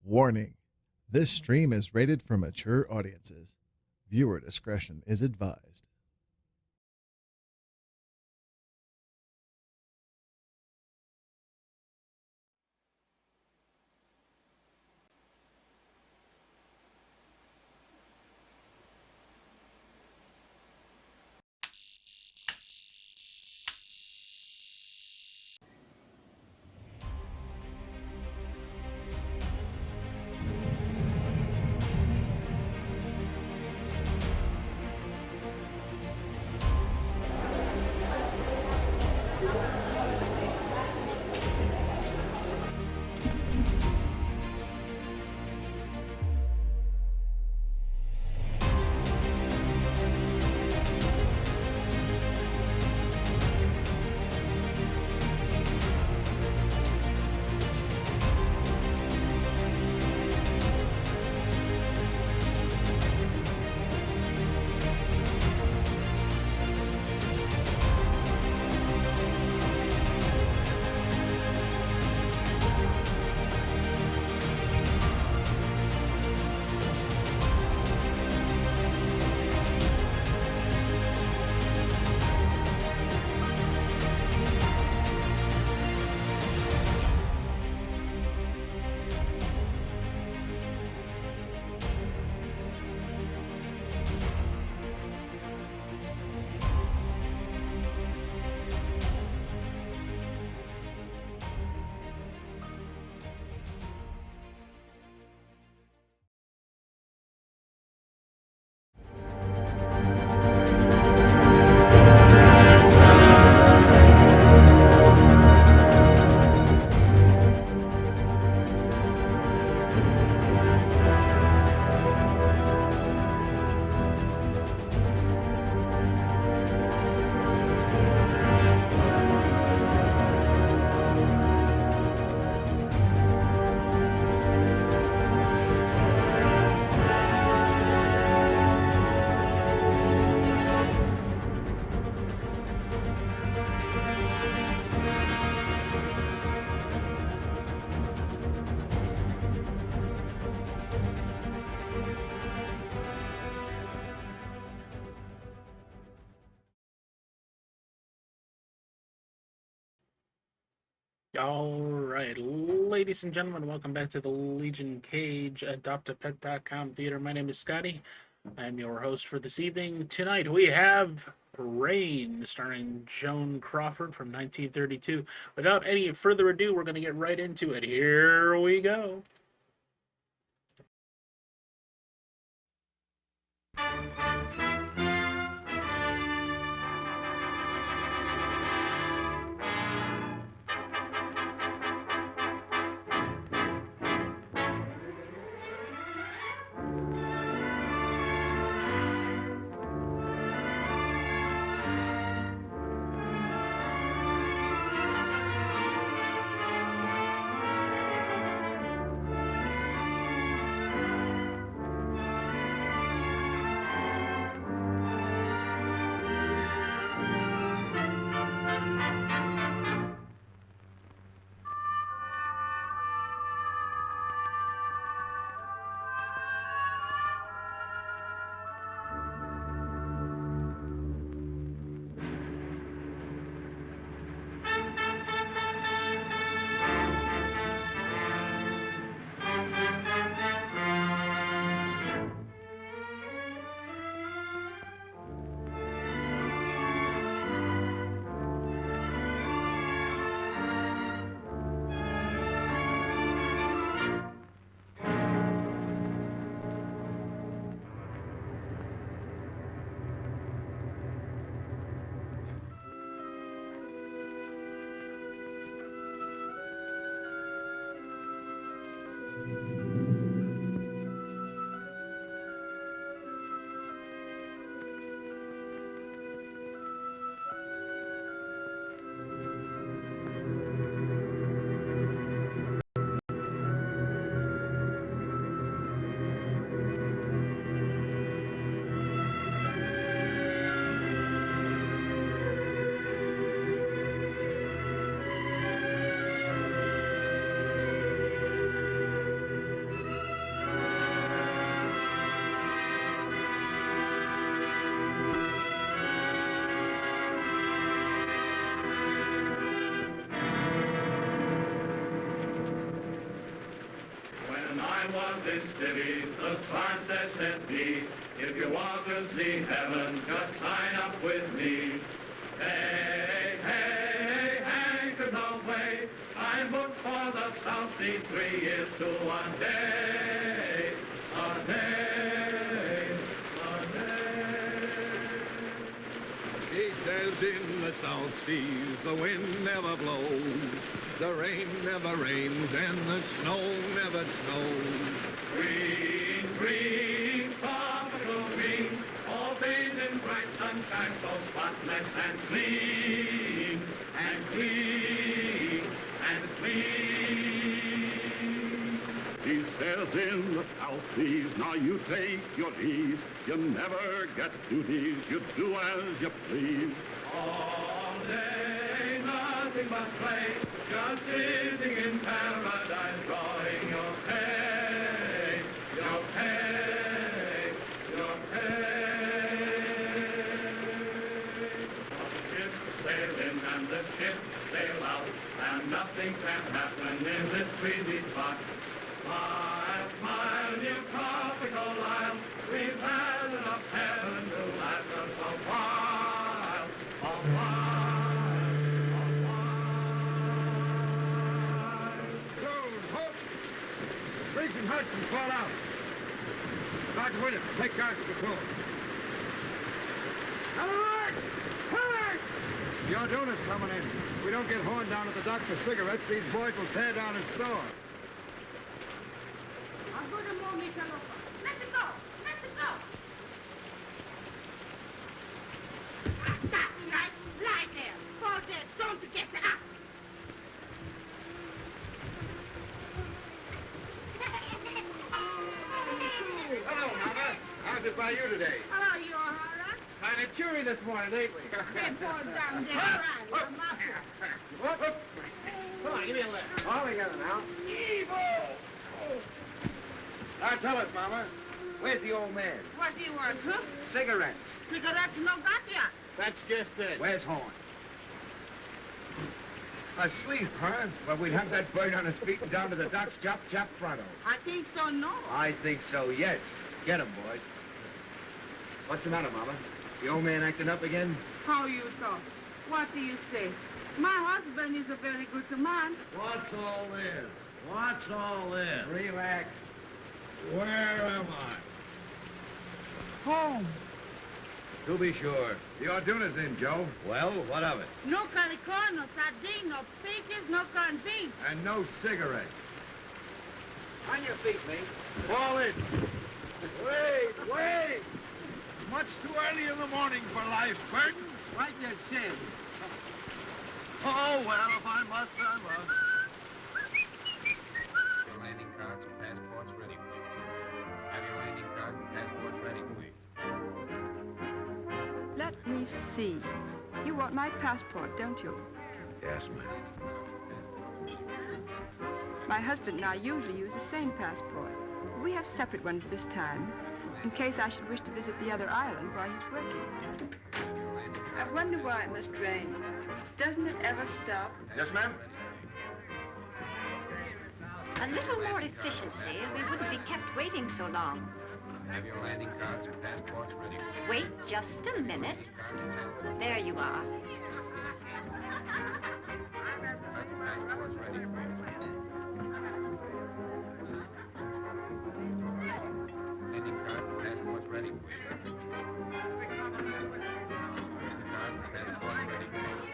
Warning: this stream is rated for mature audiences. Viewer discretion is advised. All right, ladies and gentlemen, welcome back to the Legion Cage Adopt-A-Pet.com theater. My name is Scotty. I'm your host for this evening. Tonight we have Rain, starring Joan Crawford from 1932. Without any further ado, we're going to get right into it. Here we go. I was in civvies, the sergeant said to me, if you want to see heaven, just sign up with me. Hey, hey, anchors away. I'm booked for the South Sea 3 years to one day. A day, a day. He says in the South Seas the wind never blows, the rain never rains, and the snow never snows. Green, green, tropical green, all bathed in bright sunshine, so spotless and clean, and clean, and clean. He says in the South Seas, now you take your ease, you never get duties, you do as you please. All day, nothing but play, just sitting in paradise, drawing your pay, your pay, your pay. The ship sail in and the ship sail out, and nothing can happen in this breezy spot. Smile, smile, you tropical isle, we've had enough heaven to last us a while, a while, a while. Close, hook! Briggs and Hudson, fall out. Sergeant Williams, take charge of the crew. Alert! Alert! The Arduna's coming in. If we don't get horned down at the dock for cigarettes, these boys will tear down his store. Let it go! Let it go! Stop! Lie there! Fall dead! Don't get up! Hello, Mama. How's it by you today? Oh, you're all right? Kind of cheery this morning, ain't we? They fall down there. Right, you're my fault. Whoop. Come on, give me a lift. All together now. Evil! Now tell us, Mama. Where's the old man? What do you want, huh? Cigarettes. Cigarettes no got ya. That's just it. Where's Horn? Asleep, huh? Well, we'd have that bird on his feet and down to the docks, chop, chop, pronto. I think so, no. I think so, yes. Get him, boys. What's the matter, Mama? The old man acting up again? How you talk? What do you say? My husband is a very good man. What's all this? What's all this? Relax. Where am I? Home. To be sure. The Arduna's in, Joe. Well, what of it? No calicorn, no sardine, no peaches, no corned beef. And no cigarettes. On your feet, mate. Fall in. Wait! Much too early in the morning for life's burdens. Right your chin. Oh, well, if I must, I must. Your landing cards and passports ready, please. Have your landing cards and passports ready, please. Let me see. You want my passport, don't you? Yes, ma'am. My husband and I usually use the same passport. We have separate ones this time, in case I should wish to visit the other island while he's working. I wonder why it must rain. Doesn't it ever stop? Yes, ma'am. A little more efficiency, and we wouldn't be kept waiting so long. Have your landing cards and passports ready, please. Wait just a minute. There you are. Have your passports ready, please. Landing cards and passports ready, please. Landing cards and passports ready, please.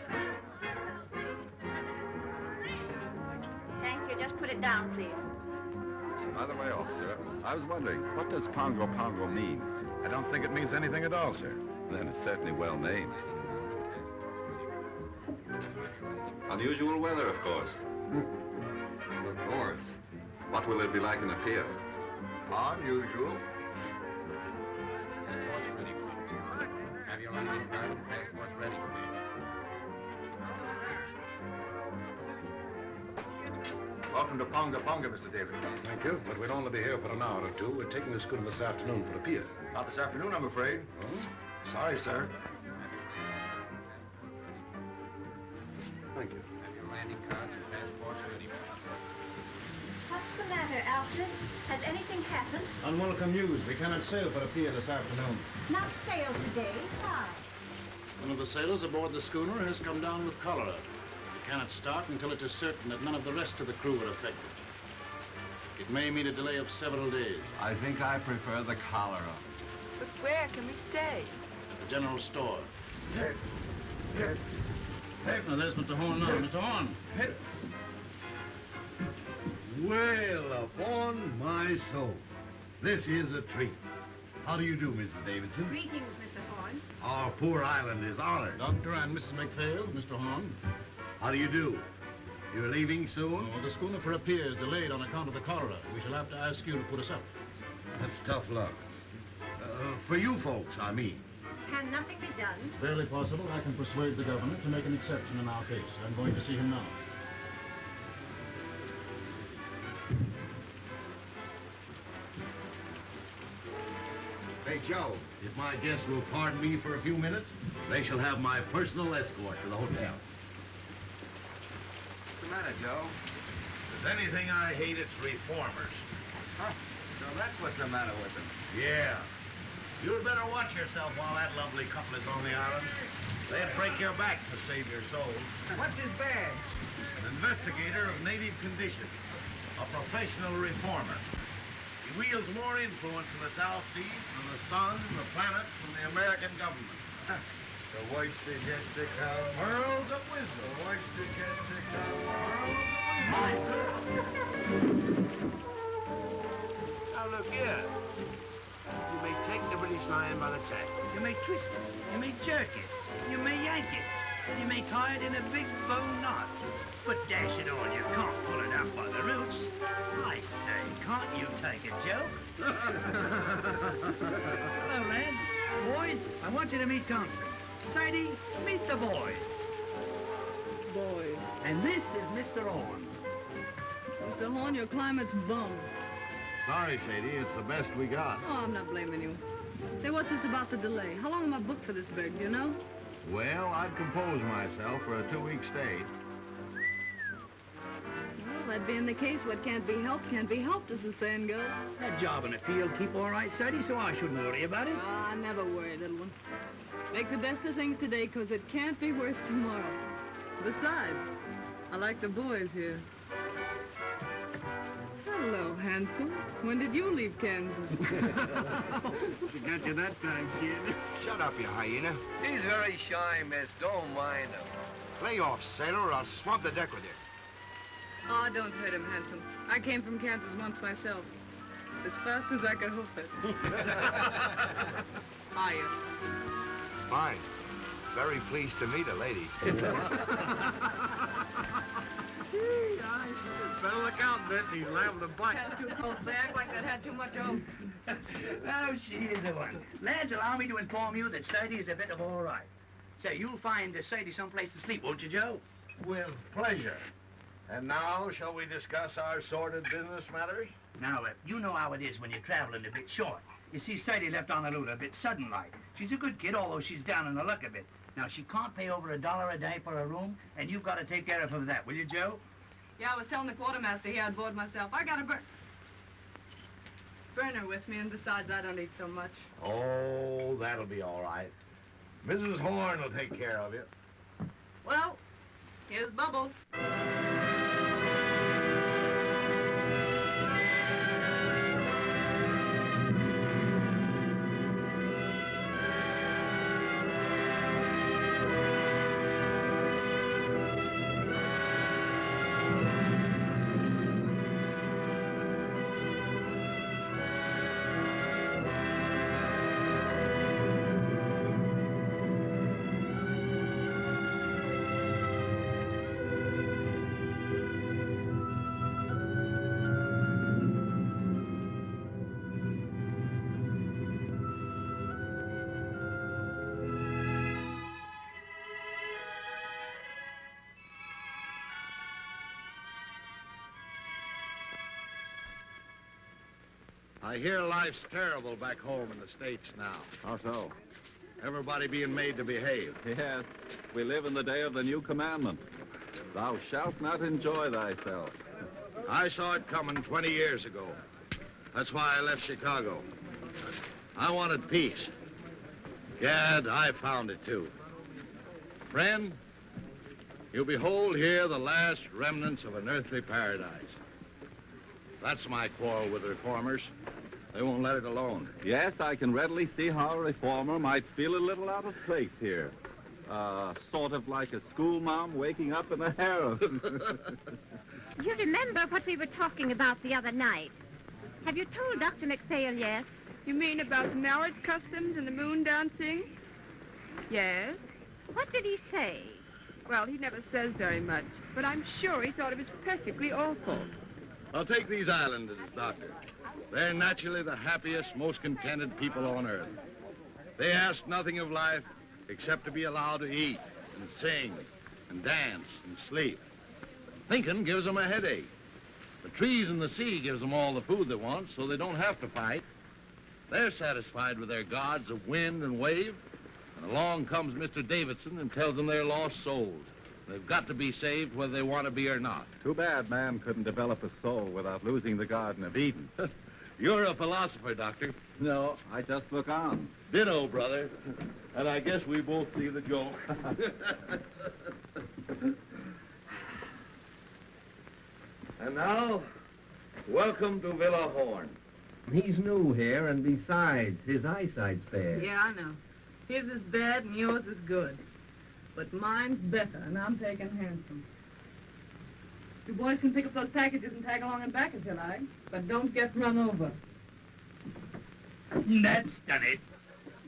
Thank you. Just put it down, please. By the way, officer, I was wondering, what does Pongo Pongo mean? I don't think it means anything at all, sir. Then it's certainly well named. Unusual weather, of course. Of course. What will it be like in the pier? Unusual. Passports ready, please. Have your landing cards and passports ready, please. Welcome to Ponga Ponga, Mr. Davidson. Thank you, but we'll only be here for an hour or two. We're taking the schooner this afternoon for the pier. Not this afternoon, I'm afraid. Sorry, sir. Thank you. Have your landing cards and passports ready, What's the matter, Alfred? Has anything happened? Unwelcome news. We cannot sail for the pier this afternoon. Not sail today. Why? One of the sailors aboard the schooner has come down with cholera. We cannot start until it is certain that none of the rest of the crew are affected. It may mean a delay of several days. I think I prefer the cholera. But where can we stay? At the general store. Now, there's Mr. Horn now. Mr. Horn. Well, upon my soul, this is a treat. How do you do, Mrs. Davidson? Greetings, Mr. Horn. Our poor island is honored. Doctor and Mrs. McPhail, Mr. Horn. How do you do? You're leaving soon? Oh, the schooner for a pier is delayed on account of the cholera. We shall have to ask you to put us up. That's tough luck. For you folks, I mean. Can nothing be done? Barely possible. I can persuade the governor to make an exception in our case. I'm going to see him now. Hey, Joe, if my guests will pardon me for a few minutes, they shall have my personal escort to the hotel. What's the matter, Joe? If there's anything I hate, it's reformers. Huh? So that's what's the matter with them. Yeah. You'd better watch yourself while that lovely couple is on the island. They'd break your back to save your soul. What's his badge? An investigator of native conditions. A professional reformer. He wields more influence in the South Seas than the sun, the planets, and the American government. The voice that gets to come. Pearls of wisdom. The voice that gets to come. Pearls of wisdom. Now look here. You may take the British Lion by the tail. You may twist it. You may jerk it. You may yank it. You may tie it in a big bow knot. But dash it all, you can't pull it out by the roots. I say, can't you take a joke? Hello, lads. Boys, I want you to meet Thompson. Sadie, meet the boys. Boys. And this is Mr. Horn. Mr. Horn, your climate's bum. Sorry, Sadie, it's the best we got. Oh, I'm not blaming you. Say, what's this about the delay? How long am I booked for this brig, do you know? Well, I'd compose myself for a 2-week stay. Well, that being the case, what can't be helped, as the saying goes. That job in the field keep all right, Sadie, so I shouldn't worry about it. Oh, I never worry, little one. Make the best of things today, 'cause it can't be worse tomorrow. Besides, I like the boys here. Hello, handsome. When did you leave Kansas? She got you that time, kid. Shut up, you hyena. He's very shy, miss. Don't mind him. Lay off, sailor, or I'll swab the deck with you. Oh, don't hurt him, handsome. I came from Kansas once myself. As fast as I could hoof it. Hiya. Fine. Very pleased to meet a lady. Better look out, miss. He's liable to bite. Has too cold. They act like they'd had too much oat. Oh, she is a one. Lads, allow me to inform you that Sadie is a bit of all right. Say, you'll find Sadie someplace to sleep, won't you, Joe? With pleasure. And now, shall we discuss our sordid business matters? Now, you know how it is when you're traveling a bit short. You see, Sadie left on the loot a bit sudden-like. She's a good kid, although she's down in the luck a bit. Now, she can't pay over $1 a day for a room, and you've got to take care of her for that, will you, Joe? Yeah, I was telling the quartermaster here I'd board myself. I got a burner with me, and besides, I don't eat so much. Oh, that'll be all right. Mrs. Horn will take care of you. Well, here's Bubbles. I hear life's terrible back home in the States now. How so? Everybody being made to behave. Yes, we live in the day of the new commandment. Thou shalt not enjoy thyself. I saw it coming 20 years ago. That's why I left Chicago. I wanted peace. Gad, I found it too. Friend, you behold here the last remnants of an earthly paradise. That's my quarrel with the reformers. They won't let it alone. Yes, I can readily see how a reformer might feel a little out of place here. Sort of like a schoolma'am waking up in a harem. You remember what we were talking about the other night? Have you told Dr. McPhail yet? You mean about marriage customs and the moon dancing? Yes. What did he say? Well, he never says very much, but I'm sure he thought it was perfectly awful. I'll take these islanders, Doctor. They're naturally the happiest, most contented people on earth. They ask nothing of life except to be allowed to eat and sing and dance and sleep. Thinking gives them a headache. The trees and the sea gives them all the food they want, so they don't have to fight. They're satisfied with their gods of wind and wave, and along comes Mr. Davidson and tells them they're lost souls. They've got to be saved whether they want to be or not. Too bad man couldn't develop a soul without losing the Garden of Eden. You're a philosopher, Doctor. No, I just look on. Ditto, brother. And I guess we both see the joke. And now, welcome to Villa Horn. He's new here, and besides, his eyesight's bad. Yeah, I know. His is bad and yours is good. But mine's better, and I'm taking handsome. You boys can pick up those packages and tag along and back if you like, but don't get run over. That's done it.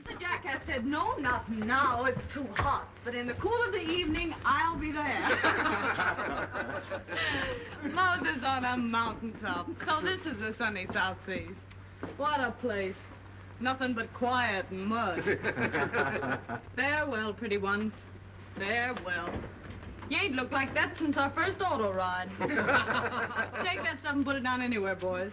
The jackass said, no, not now, it's too hot. But in the cool of the evening, I'll be there. Moses on a mountaintop. So this is the sunny South Seas. What a place. Nothing but quiet and mud. Farewell, pretty ones. Farewell. You ain't looked like that since our first auto ride. Take that stuff and put it down anywhere, boys.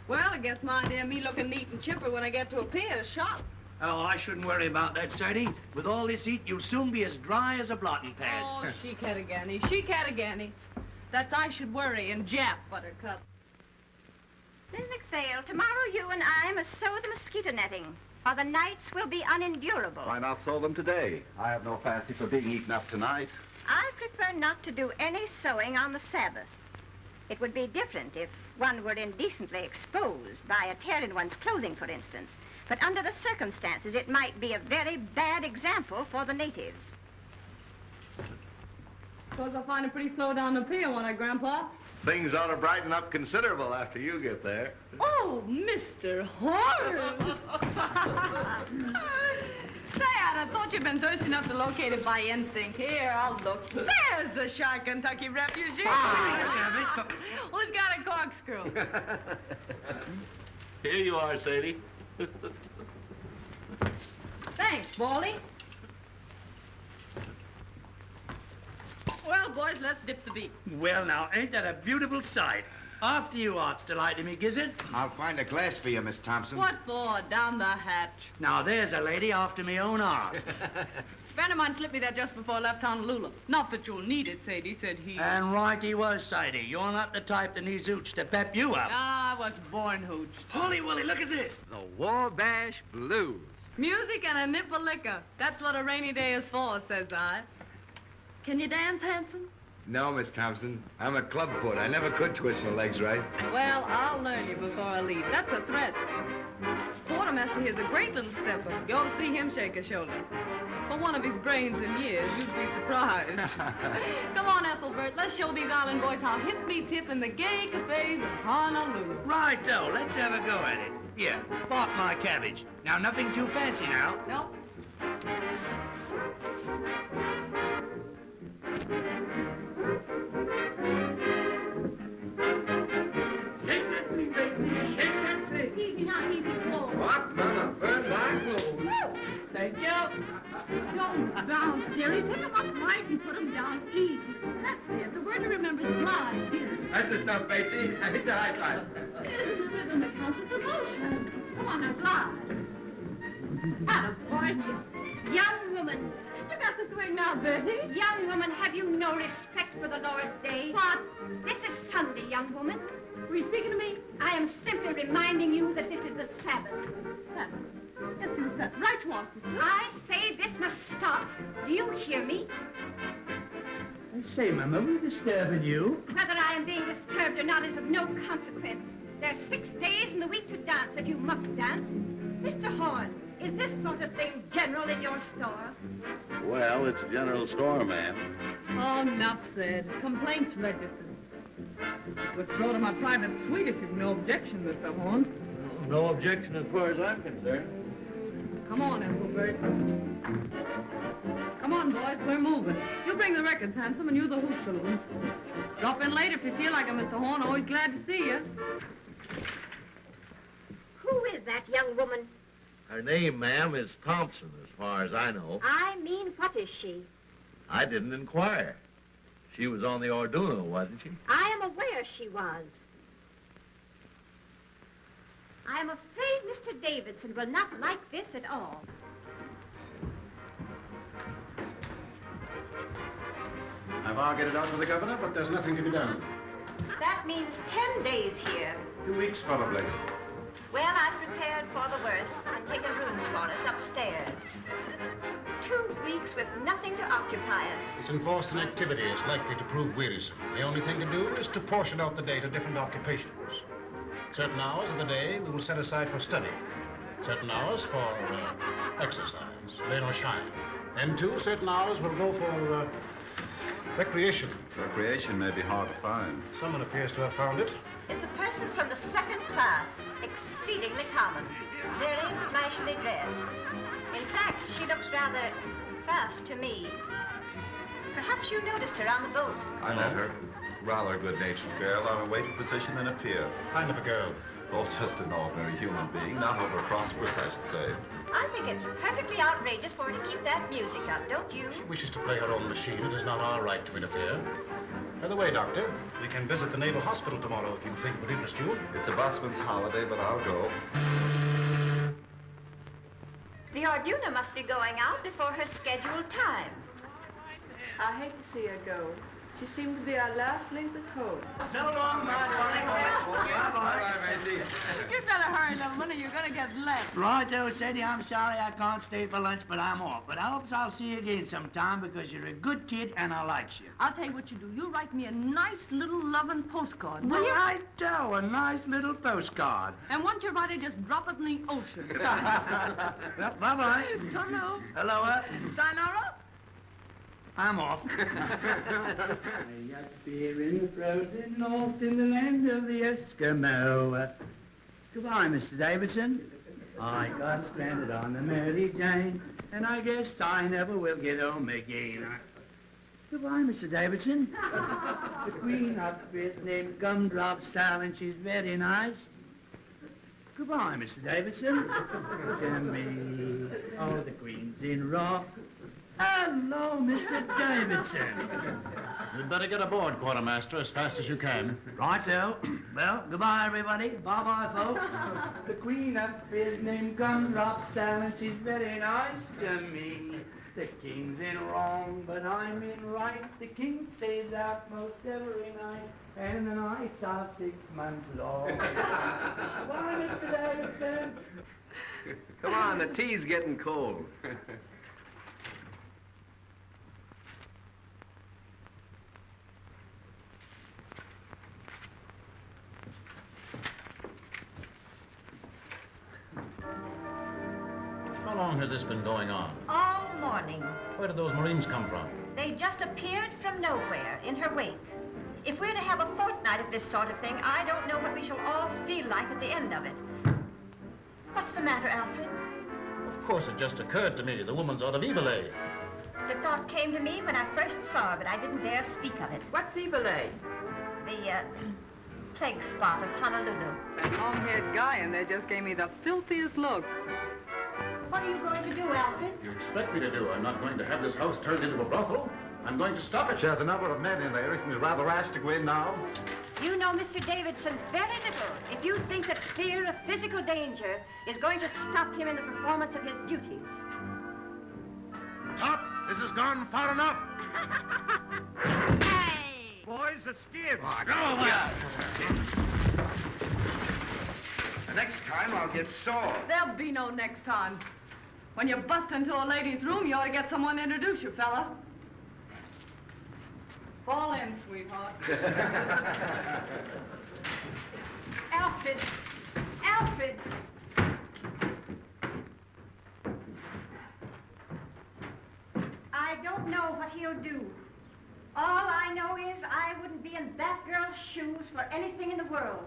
Well, I guess my idea of me looking neat and chipper when I get to a pier is shot. Oh, I shouldn't worry about that, Sadie. With all this heat, you'll soon be as dry as a blotting pad. Oh, she-Cattagany, she-Cattagany. That's I should worry in Jap, Buttercup. Miss McPhail, tomorrow you and I must sew the mosquito netting, or the nights will be unendurable. Why not sew them today? I have no fancy for being eaten up tonight. I prefer not to do any sewing on the Sabbath. It would be different if one were indecently exposed by a tear in one's clothing, for instance. But under the circumstances, it might be a very bad example for the natives. Suppose I'll find it pretty slow down the pier, won't I, Grandpa? Things ought to brighten up considerable after you get there. Oh, Mr. Horace! Say, I thought you'd been thirsty enough to locate it by instinct. Here, I'll look. There's the shy Kentucky refugee. Who's got a corkscrew? Here you are, Sadie. Thanks, Baldy. Well, boys, let's dip the beat. Well, now, ain't that a beautiful sight? After you, Art's delight to me, Gizzard. I'll find a glass for you, Miss Thompson. What for? Down the hatch. Now, there's a lady after me own art. Friend of mine slipped me that just before I left Honolulu. Not that you'll need it, Sadie, said he. And right he was, Sadie. You're not the type that needs hooch to pep you up. I was born hooch. Holy Willie, look at this. The Wabash Blues. Music and a nip of liquor. That's what a rainy day is for, says I. Can you dance, handsome? No, Miss Thompson. I'm a clubfoot. I never could twist my legs right. Well, I'll learn you before I leave. That's a threat. Quartermaster here's a great little stepper. You ought to see him shake a shoulder. For one of his brains in years, you'd be surprised. Come on, Ethelbert. Let's show these island boys how hip beats hip in the gay cafes of Honolulu. Right, though. Let's have a go at it. Here, bark my cabbage. Now, nothing too fancy now. No. What? Mama, burn my clothes. Thank you. Don't bounce, Jerry. Pick them up right and put them down easy. That's it. The word to remember is slide, dear. That's the stuff, Batesy. I hit the high five. It isn't the rhythm that counts, it's emotion. Come on now, slide. Attaboy. Young woman. You got the swing now, Betty. Young woman, have you no respect for the Lord's day? What? This is Sunday. young woman. Were you speaking to me? I am simply reminding you that this is the Sabbath. Sabbath. Yes, you said right, Washington. I say this must stop. Do you hear me? I say, Mama, we're disturbing you. Whether I am being disturbed or not is of no consequence. There are 6 days in the week to dance, and you must dance. Mr. Horn, is this sort of thing general in your store? Well, it's a general store, ma'am. Oh, enough said. Complaints registered. Withdraw to my private suite if you've no objection, Mr. Horn. No objection as far as I'm concerned. Come on, Ethelbert. Come on, boys, we're moving. You bring the records, Handsome, and you the hoop saloon. Drop in late if you feel like it, Mr. Horn. Always glad to see you. Who is that young woman? Her name, ma'am, is Thompson, as far as I know. I mean, what is she? I didn't inquire. She was on the Orduno, wasn't she? I am aware she was. I am afraid Mr. Davidson will not like this at all. I've argued it out with the governor, but there's nothing to be done. That means 10 days here. 2 weeks, probably. Well, I've prepared for the worst and taken rooms for us upstairs. 2 weeks with nothing to occupy us. This enforced inactivity is likely to prove wearisome. The only thing to do is to portion out the day to different occupations. Certain hours of the day we will set aside for study. Certain hours for exercise, rain or shine. Then, too, certain hours will go for recreation. Recreation may be hard to find. Someone appears to have found it. It's a person from the 2nd class, exceedingly common, very flashily dressed. In fact, she looks rather fast to me. Perhaps you noticed her on the boat. I met her. Rather good-natured girl on a waiting position in a pier. Kind of a girl. Oh, just an ordinary human being, not over prosperous, I should say. I think it's perfectly outrageous for her to keep that music up, don't you? She wishes to play her own machine. It is not our right to interfere. By the way, Doctor, we can visit the Naval Hospital tomorrow if you think it would interest you. It's a busman's holiday, but I'll go. The Orduna must be going out before her scheduled time. I hate to see her go. She seemed to be our last link with hope. So long, my darling. Bye-bye, Maisie. You better hurry, little one, or you're gonna get left. Righto, Sadie, I'm sorry I can't stay for lunch, but I'm off. But I hope I'll see you again sometime because you're a good kid and I likes you. I'll tell you what you do. You write me a nice little loving postcard, will you? Righto, a nice little postcard. And once you write it, just drop it in the ocean. Well, bye-bye. Hello. Hello, Sayonara. I'm off. I got beer in the frozen north in the land of the Eskimo. Goodbye, Mr. Davidson. I got stranded on the Mary Jane, and I guess I never will get home again. Goodbye, Mr. Davidson. The queen up is named Gumdrop Sal, and she's very nice. Goodbye, Mr. Davidson. Jimmy. Oh, the queen's in rock. Hello, Mr. Davidson. You'd better get aboard, Quartermaster, as fast as you can. Righto. Well, goodbye, everybody. Bye-bye, folks. The queen up is named Gumdrop Sal, and she's very nice to me. The king's in wrong, but I'm in right. The king stays out most every night, and the nights are 6 months long. Bye, Mr. Davidson. Come on, the tea's getting cold. How long has this been going on? All morning. Where did those Marines come from? They just appeared from nowhere in her wake. If we're to have a fortnight of this sort of thing, I don't know what we shall all feel like at the end of it. What's the matter, Alfred? Of course, it just occurred to me. The woman's out of Evillay. The thought came to me when I first saw her, but I didn't dare speak of it. What's Evillay? The, plague spot of Honolulu. That long-haired guy in there just gave me the filthiest look. What are you going to do, Alfred? You expect me to do? I'm not going to have this house turned into a brothel. I'm going to stop it. There's a number of men in there. It seems rather rash to go in now. You know Mr. Davidson very little if you think that fear of physical danger is going to stop him in the performance of his duties. Top, this has gone far enough. Hey! Boys, the skids. Oh, Go away. The next time I'll get sore. There'll be no next time. When you bust into a lady's room, you ought to get someone to introduce you, fella. Fall in, sweetheart. Alfred! Alfred! I don't know what he'll do. All I know is I wouldn't be in that girl's shoes for anything in the world.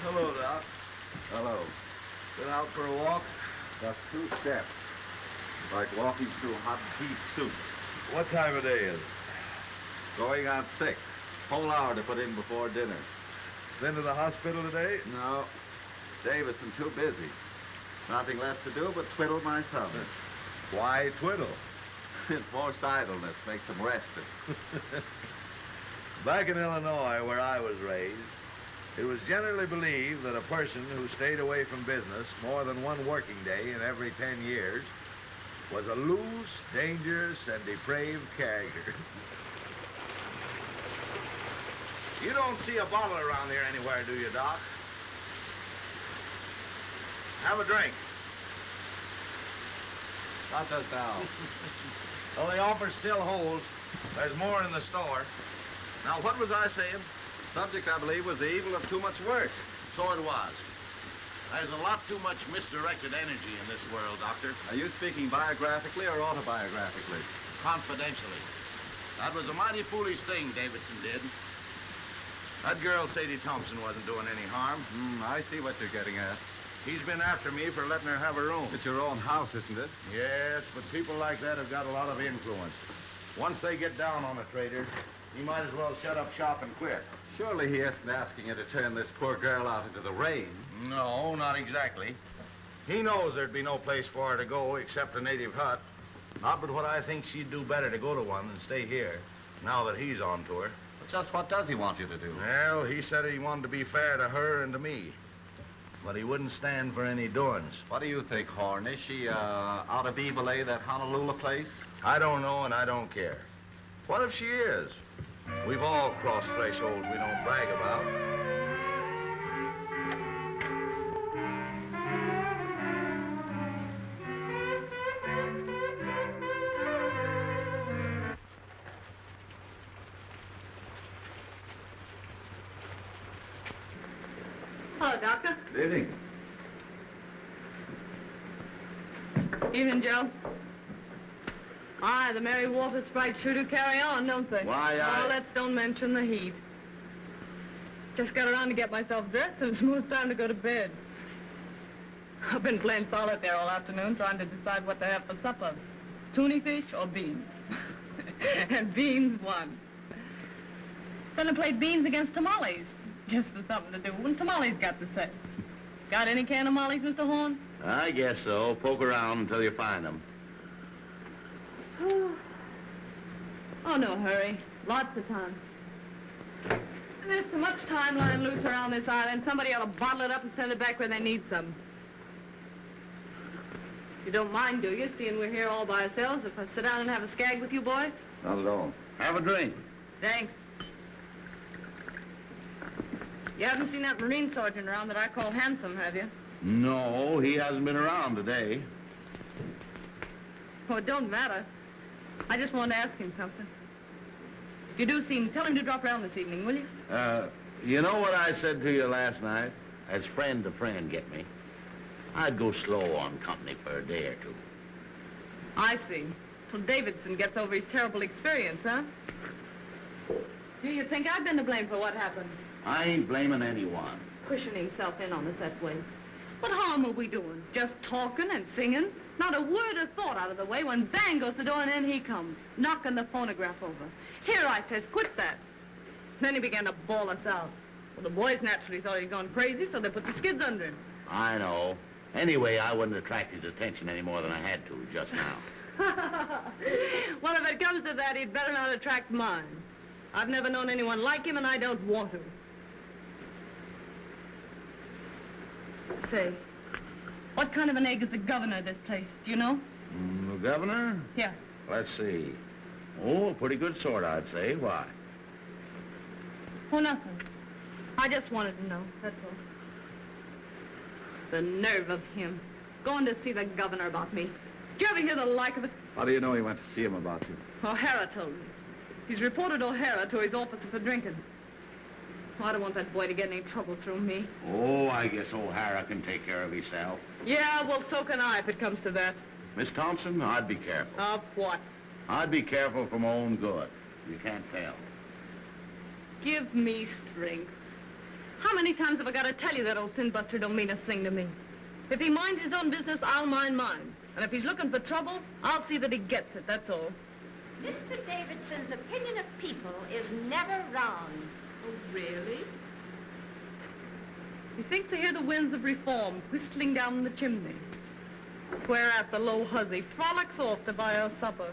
Hello, Doc. Hello. Been out for a walk? Just 2 steps. Like walking through hot beef soup. What time of day is it? Going on 6. Whole hour to put in before dinner. Been to the hospital today? No. Davison too busy. Nothing left to do but twiddle my thumb. Why twiddle? Enforced idleness makes him rested. Back in Illinois, where I was raised, it was generally believed that a person who stayed away from business more than 1 working day in every 10 years was a loose, dangerous, and depraved character. You don't see a bottle around here anywhere, do you, Doc? Have a drink. Not just now. Well, the offer still holds. There's more in the store. Now, what was I saying? Subject, I believe, was the evil of too much work. So it was. There's a lot too much misdirected energy in this world, Doctor. Are you speaking biographically or autobiographically? Confidentially. That was a mighty foolish thing Davidson did. That girl, Sadie Thompson, wasn't doing any harm. I see what you're getting at. He's been after me for letting her have a room. It's your own house, isn't it? Yes, but people like that have got a lot of influence. Once they get down on a trader, he might as well shut up shop and quit. Surely he isn't asking you to turn this poor girl out into the rain. No, not exactly. He knows there'd be no place for her to go except a native hut. Not but what I think she'd do better to go to one than stay here, now that he's on to her. But just what does he want you to do? Well, he said he wanted to be fair to her and to me. But he wouldn't stand for any doings. What do you think, Horn? Is she, out of Evil A, that Honolulu place? I don't know and I don't care. What if she is? We've all crossed thresholds we don't brag about. Hello, Doctor. Good evening. Evening, Joe. Aye, the Mary Walter Sprite sure do carry on, don't they? Why, I... Oh, let's don't mention the heat. Just got around to get myself dressed, and it's most time to go to bed. I've been playing solitaire all afternoon, trying to decide what to have for supper. Tuna fish or beans? And beans won. Then I played beans against tamales, just for something to do when tamales got to say. Got any can of mollies, Mr. Horn? I guess so. Poke around until you find them. Oh, no hurry. Lots of time. There's so much time lying loose around this island, somebody ought to bottle it up and send it back where they need some. You don't mind, do you, seeing we're here all by ourselves, if I sit down and have a skag with you boys? Not at all. Have a drink. Thanks. You haven't seen that Marine sergeant around that I call handsome, have you? No, he hasn't been around today. Oh, it don't matter. I just wanted to ask him something. If you do see him, tell him to drop around this evening, will you? You know what I said to you last night? As friend to friend, get me? I'd go slow on company for a day or two. I see. Till Davidson gets over his terrible experience, huh? Do you think I've been to blame for what happened? I ain't blaming anyone. Pushing himself in on us that way. What harm are we doing? Just talking and singing? Not a word of thought out of the way when bang goes the door and in he comes, knocking the phonograph over. Here, I says, quit that. Then he began to bawl us out. Well, the boys naturally thought he'd gone crazy, so they put the skids under him. I know. Anyway, I wouldn't attract his attention any more than I had to just now. Well, if it comes to that, he'd better not attract mine. I've never known anyone like him, and I don't want to. Say, what kind of an egg is the governor of this place? Do you know? The governor? Yeah. Let's see. Oh, a pretty good sort, I'd say. Why? Oh, nothing. I just wanted to know, that's all. The nerve of him. Going to see the governor about me. Did you ever hear the like of it? How do you know he went to see him about you? O'Hara told me. He's reported O'Hara to his officer for drinking. Oh, I don't want that boy to get any trouble through me. Oh, I guess O'Hara can take care of himself. Yeah, well, so can I if it comes to that. Miss Thompson, I'd be careful. Of what? I'd be careful for my own good. You can't tell. Give me strength. How many times have I got to tell you that old sin buster don't mean a thing to me? If he minds his own business, I'll mind mine. And if he's looking for trouble, I'll see that he gets it, that's all. Mr. Davidson's opinion of people is never wrong. Oh, really? He thinks to hear the winds of reform whistling down the chimney. Whereat the low hussy frolics off to buy her supper.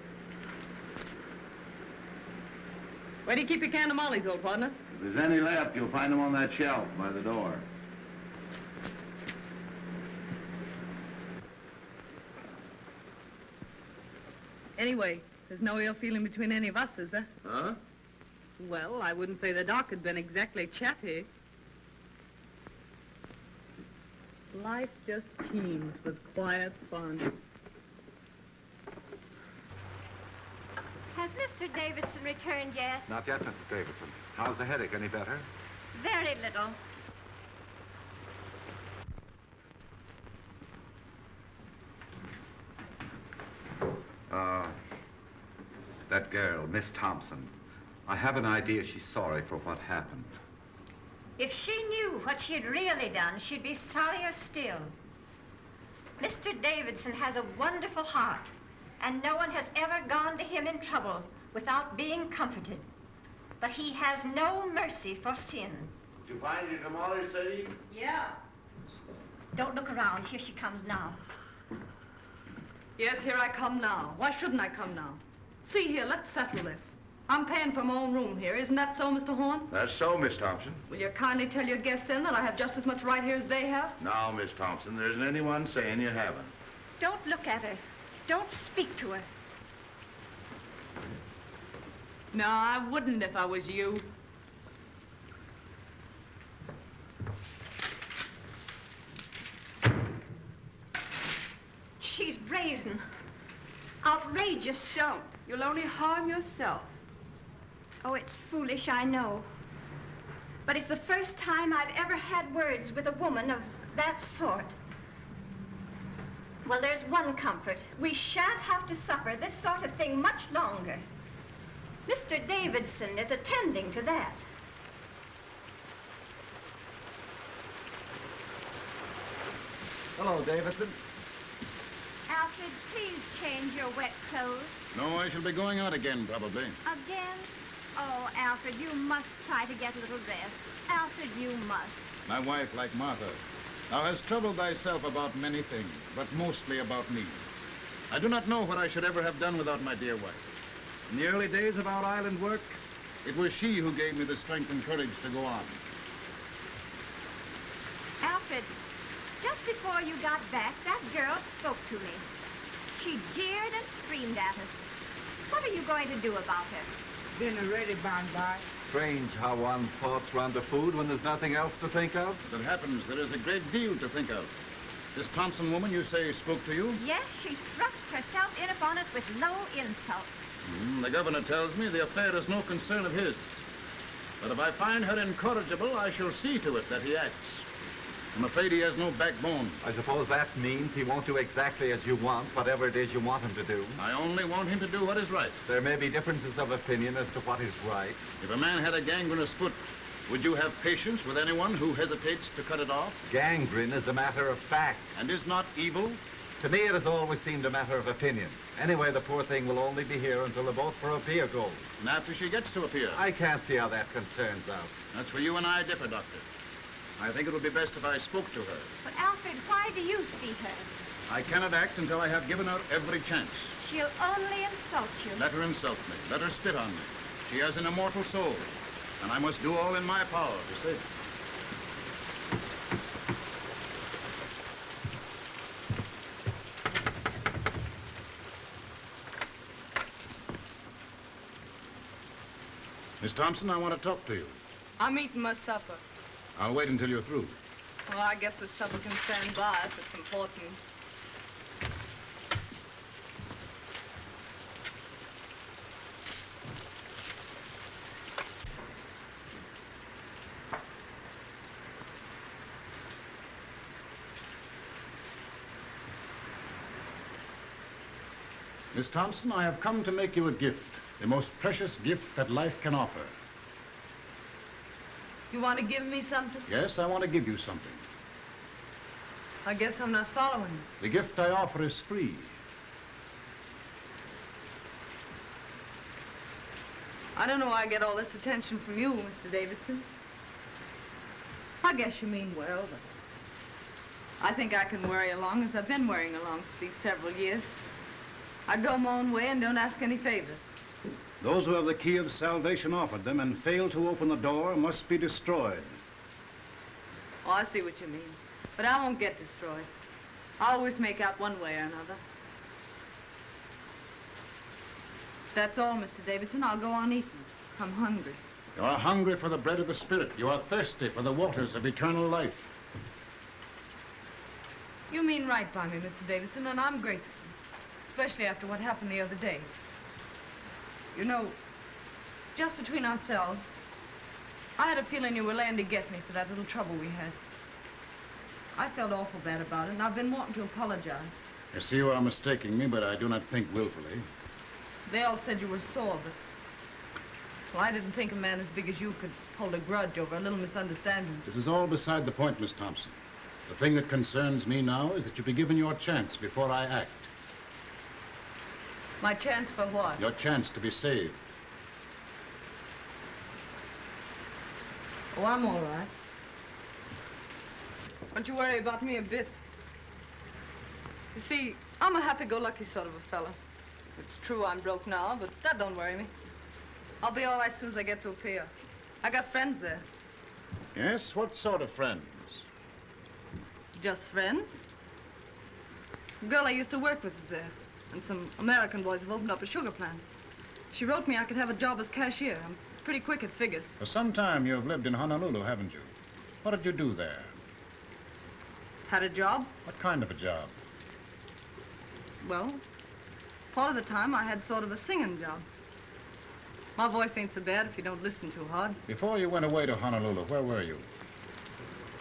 Where do you keep your can of mollies, old partner? If there's any left, you'll find them on that shelf by the door. Anyway, there's no ill feeling between any of us, is there? Huh? Well, I wouldn't say the doc had been exactly chatty. Life just teems with quiet fun. Has Mr. Davidson returned yet? Not yet, Mrs. Davidson. How's the headache? Any better? Very little. That girl, Miss Thompson. I have an idea she's sorry for what happened. If she knew what she'd really done, she'd be sorrier still. Mr. Davidson has a wonderful heart, and no one has ever gone to him in trouble without being comforted. But he has no mercy for sin. Did you find your tamales, Sadie? Yeah. Don't look around. Here she comes now. Yes, here I come now. Why shouldn't I come now? See here, let's settle this. I'm paying for my own room here. Isn't that so, Mr. Horn? That's so, Miss Thompson. Will you kindly tell your guests then that I have just as much right here as they have? Now, Miss Thompson, there isn't anyone saying you haven't. Don't look at her. Don't speak to her. No, I wouldn't if I was you. She's brazen. Outrageous. Don't. You'll only harm yourself. Oh, it's foolish, I know. But it's the first time I've ever had words with a woman of that sort. Well, there's one comfort. We shan't have to suffer this sort of thing much longer. Mr. Davidson is attending to that. Hello, Davidson. Alfred, please change your wet clothes. No, I shall be going out again, probably. Again? Oh, Alfred, you must try to get a little rest. Alfred, you must. My wife, like Martha, thou hast troubled thyself about many things, but mostly about me. I do not know what I should ever have done without my dear wife. In the early days of our island work, it was she who gave me the strength and courage to go on. Alfred, just before you got back, that girl spoke to me. She jeered and screamed at us. What are you going to do about her? Dinner ready, by. Strange how one's thoughts run to food when there's nothing else to think of. As it happens, there is a great deal to think of. This Thompson woman, you say, spoke to you? Yes, she thrust herself in upon us with low insults. The governor tells me the affair is no concern of his. But if I find her incorrigible, I shall see to it that he acts. I'm afraid he has no backbone. I suppose that means he won't do exactly as you want, whatever it is you want him to do. I only want him to do what is right. There may be differences of opinion as to what is right. If a man had a gangrenous foot, would you have patience with anyone who hesitates to cut it off? Gangrene is a matter of fact. And is not evil? To me, it has always seemed a matter of opinion. Anyway, the poor thing will only be here until the boat for Apia goes. And after she gets to Apia? I can't see how that concerns us. That's where you and I differ, Doctor. I think it would be best if I spoke to her. But, Alfred, why do you see her? I cannot act until I have given her every chance. She'll only insult you. Let her insult me. Let her spit on me. She has an immortal soul, and I must do all in my power to save it. Miss Thompson, I want to talk to you. I'm eating my supper. I'll wait until you're through. Well, I guess the supper can stand by if it's important. Miss Thompson, I have come to make you a gift, the most precious gift that life can offer. You want to give me something? Yes, I want to give you something. I guess I'm not following you. The gift I offer is free. I don't know why I get all this attention from you, Mr. Davidson. I guess you mean well, but I think I can worry along as I've been worrying along for these several years. I go my own way and don't ask any favors. Those who have the key of salvation offered them and fail to open the door must be destroyed. Oh, I see what you mean. But I won't get destroyed. I'll always make out one way or another. That's all, Mr. Davidson. I'll go on eating. I'm hungry. You are hungry for the bread of the Spirit. You are thirsty for the waters of eternal life. You mean right by me, Mr. Davidson, and I'm grateful. Especially after what happened the other day. You know, just between ourselves, I had a feeling you were laying to get me for that little trouble we had. I felt awful bad about it, and I've been wanting to apologize. I see you are mistaking me, but I do not think willfully. They all said you were sore, but... Well, I didn't think a man as big as you could hold a grudge over a little misunderstanding. This is all beside the point, Miss Thompson. The thing that concerns me now is that you be given your chance before I act. My chance for what? Your chance to be saved. Oh, I'm all right. Don't you worry about me a bit. You see, I'm a happy-go-lucky sort of a fella. It's true I'm broke now, but that don't worry me. I'll be all right as soon as I get to Apia. I got friends there. Yes? What sort of friends? Just friends. The girl I used to work with is there. And some American boys have opened up a sugar plant. She wrote me I could have a job as cashier. I'm pretty quick at figures. For some time you have lived in Honolulu, haven't you? What did you do there? Had a job? What kind of a job? Well, part of the time I had sort of a singing job. My voice ain't so bad if you don't listen too hard. Before you went away to Honolulu, where were you?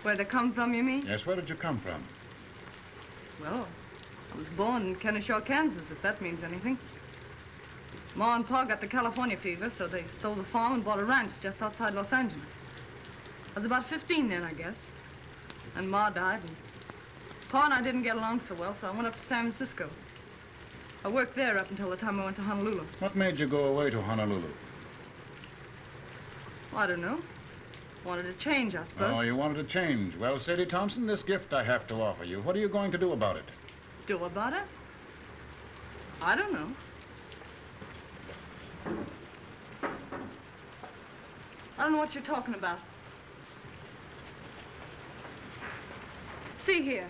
Where'd I come from, you mean? Yes, where did you come from? Well, I was born in Kennesaw, Kansas, if that means anything. Ma and Pa got the California fever, so they sold the farm and bought a ranch just outside Los Angeles. I was about 15 then, I guess. And Ma died, and Pa and I didn't get along so well, so I went up to San Francisco. I worked there up until the time I went to Honolulu. What made you go away to Honolulu? Well, I don't know. Wanted to change, I suppose. Oh, you wanted to change. Well, Sadie Thompson, this gift I have to offer you. What are you going to do about it? Do about it? I don't know. I don't know what you're talking about. See here.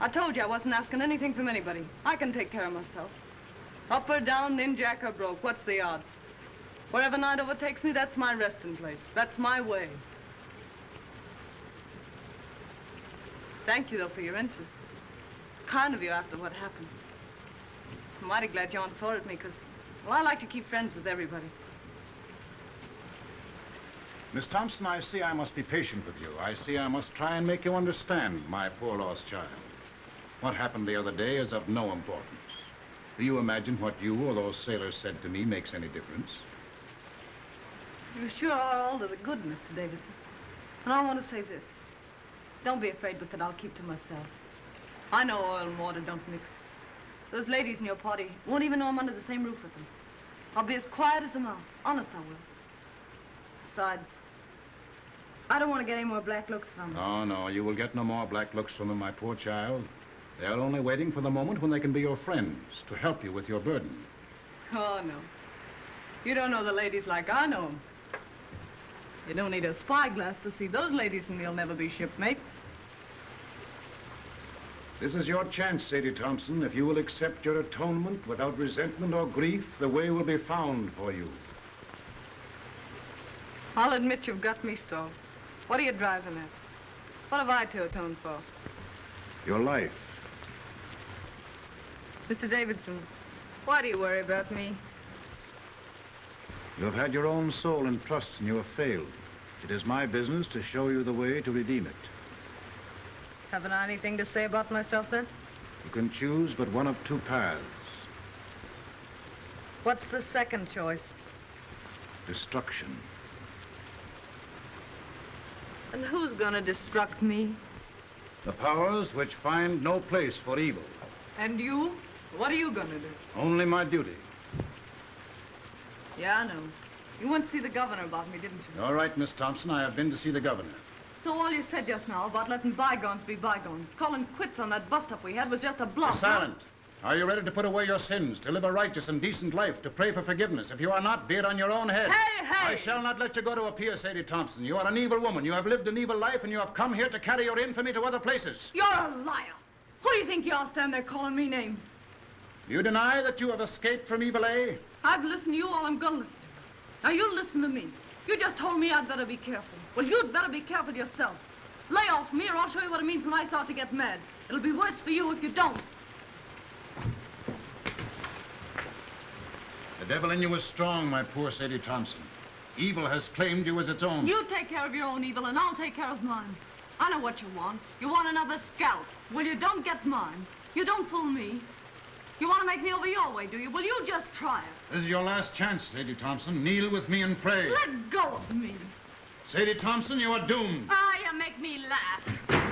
I told you I wasn't asking anything from anybody. I can take care of myself. Up or down, in jack or broke, what's the odds? Wherever night overtakes me, that's my resting place. That's my way. Thank you, though, for your interest. It's kind of you after what happened. I'm mighty glad you aren't sore at me, because, well, I like to keep friends with everybody. Miss Thompson, I see I must be patient with you. I see I must try and make you understand my poor lost child. What happened the other day is of no importance. Do you imagine what you or those sailors said to me makes any difference? You sure are all to the good, Mr. Davidson. And I want to say this. Don't be afraid with it. I'll keep to myself. I know oil and water don't mix. Those ladies in your party won't even know I'm under the same roof with them. I'll be as quiet as a mouse. Honest, I will. Besides, I don't want to get any more black looks from them. Oh, no, you will get no more black looks from them, my poor child. They are only waiting for the moment when they can be your friends, to help you with your burden. Oh, no. You don't know the ladies like I know them. You don't need a spyglass to see those ladies, and you'll never be shipmates. This is your chance, Sadie Thompson. If you will accept your atonement without resentment or grief, the way will be found for you. I'll admit you've got me stalled. What are you driving at? What have I to atone for? Your life. Mr. Davidson, why do you worry about me? You have had your own soul and trust, and you have failed. It is my business to show you the way to redeem it. Haven't I anything to say about myself, then? You can choose but one of two paths. What's the second choice? Destruction. And who's gonna destruct me? The powers which find no place for evil. And you? What are you gonna do? Only my duty. Yeah, I know. You went to see the governor about me, didn't you? All right, Miss Thompson, I have been to see the governor. So all you said just now about letting bygones be bygones, calling quits on that bust-up we had was just a bluff. Be silent. Are you ready to put away your sins, to live a righteous and decent life, to pray for forgiveness? If you are not, be it on your own head. Hey, hey! I shall not let you go to a pier, Sadie Thompson. You are an evil woman. You have lived an evil life, and you have come here to carry your infamy to other places. You're a liar. Who do you think you are standing there calling me names? You deny that you have escaped from Evil A? I've listened to you all I'm gonna listen to. Now you listen to me. You just told me I'd better be careful. Well, you'd better be careful yourself. Lay off me or I'll show you what it means when I start to get mad. It'll be worse for you if you don't. The devil in you is strong, my poor Sadie Thompson. Evil has claimed you as its own. You take care of your own evil and I'll take care of mine. I know what you want. You want another scalp. Well, you don't get mine. You don't fool me. You want to make me over your way, do you? Well, you just try it. This is your last chance, Sadie Thompson. Kneel with me and pray. Let go of me. Sadie Thompson, you are doomed. Ah, you make me laugh.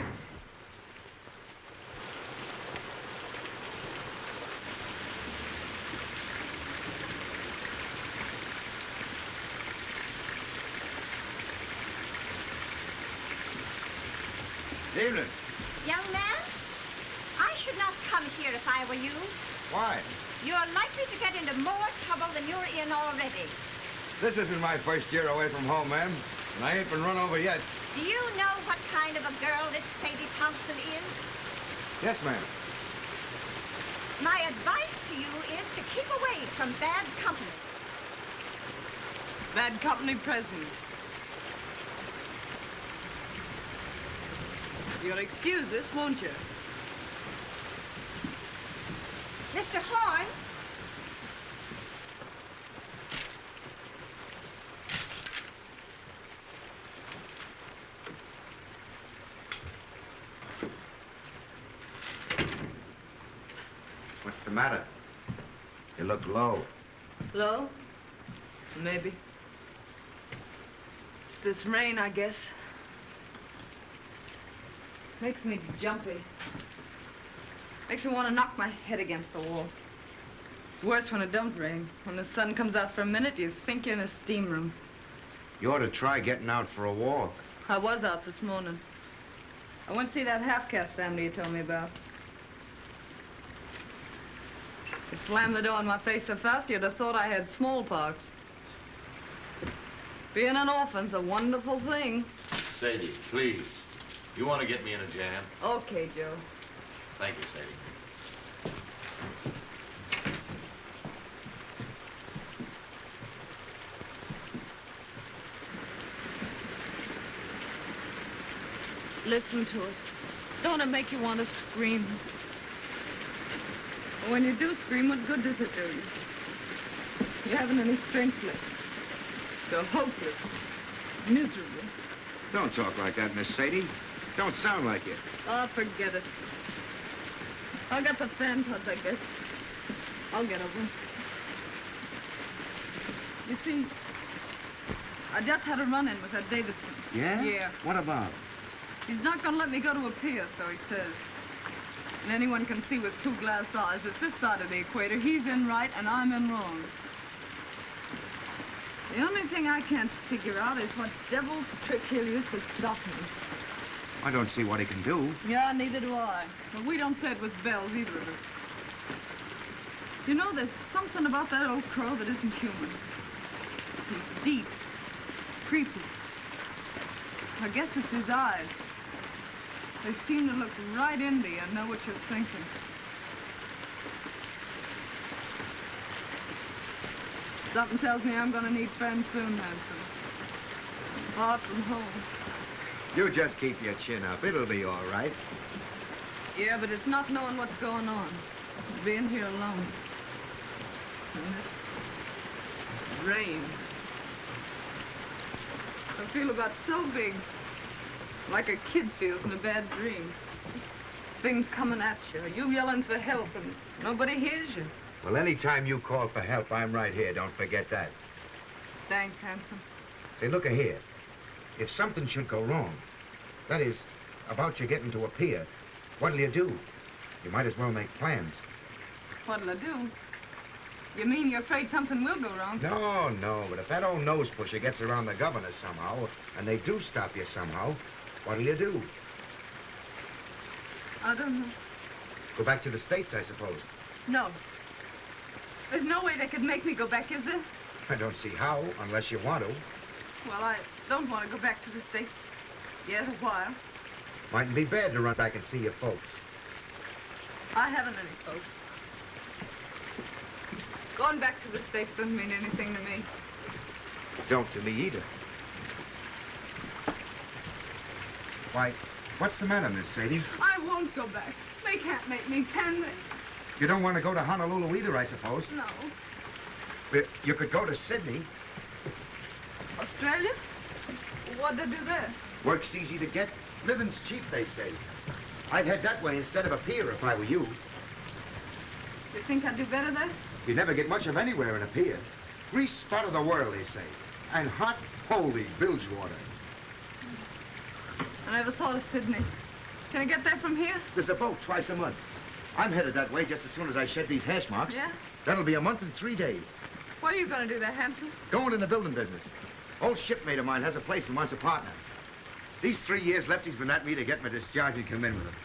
Evening. Young man, I should not come here if I were you. Why? You're likely to get into more trouble than you're in already. This isn't my first year away from home, ma'am. And I ain't been run over yet. Do you know what kind of a girl this Sadie Thompson is? Yes, ma'am. My advice to you is to keep away from bad company. Bad company present. You'll excuse this, won't you? Mr. Horn? What's the matter? You look low. Low? Maybe. It's this rain, I guess. Makes me jumpy. Makes me want to knock my head against the wall. It's worse when it don't rain. When the sun comes out for a minute, you think you're in a steam room. You ought to try getting out for a walk. I was out this morning. I went to see that half-caste family you told me about. You slammed the door in my face so fast you'd have thought I had smallpox. Being an orphan's a wonderful thing. Sadie, please. You want to get me in a jam? Okay, Joe. Thank you, Sadie. Listen to it. Don't it make you want to scream? When you do scream, what good does it do you? You haven't any strength left. You're hopeless. miserable. Don't talk like that, Miss Sadie. Don't sound like it. Oh, forget it. I'll get the fan pods, I guess. I'll get over 'em. You see, I just had a run-in with that Davidson. Yeah? Yeah. What about? He's not gonna let me go to a pier, so he says. And anyone can see with 2 glass eyes that this side of the equator, he's in right and I'm in wrong. The only thing I can't figure out is what devil's trick he'll use to stop me. I don't see what he can do. Yeah, neither do I. But we don't say it with bells, either of us. You know, there's something about that old crow that isn't human. He's deep, creepy. I guess it's his eyes. They seem to look right into you and know what you're thinking. Something tells me I'm gonna need friends soon, Hanson. Far from home. You just keep your chin up. It'll be all right. Yeah, but it's not knowing what's going on. It's being here alone. And this rain. I feel about so big. Like a kid feels in a bad dream. Things coming at you. You yelling for help and nobody hears you. Well, anytime you call for help, I'm right here. Don't forget that. Thanks, Hanson. Say, look here. If something should go wrong, that is, about you getting to a pier, what'll you do? You might as well make plans. What'll I do? You mean you're afraid something will go wrong? No, but if that old nose pusher gets around the governor somehow, and they do stop you somehow, what'll you do? I don't know. Go back to the States, I suppose. No. There's no way they could make me go back, is there? I don't see how, unless you want to. Well, I don't want to go back to the States. Yet a while. Mightn't be bad to run back and see your folks. I haven't any folks. Going back to the States doesn't mean anything to me. Don't to me either. Why, what's the matter, Miss Sadie? I won't go back. They can't make me, can they? You don't want to go to Honolulu either, I suppose. No. But you could go to Sydney. Australia? What'd they do there? Work's easy to get. Living's cheap, they say. I'd head that way instead of a pier if I were you. You think I'd do better there? You never get much of anywhere in a pier. Grease spot of the world, they say. And hot, holy bilge water. I never thought of Sydney. Can I get there from here? There's a boat twice a month. I'm headed that way just as soon as I shed these hash marks. Yeah? That'll be a month and 3 days. What are you going to do there, Hanson? Going in the building business. Old shipmate of mine has a place and wants a partner. These 3 years, Lefty's been at me to get my discharge and come in with him.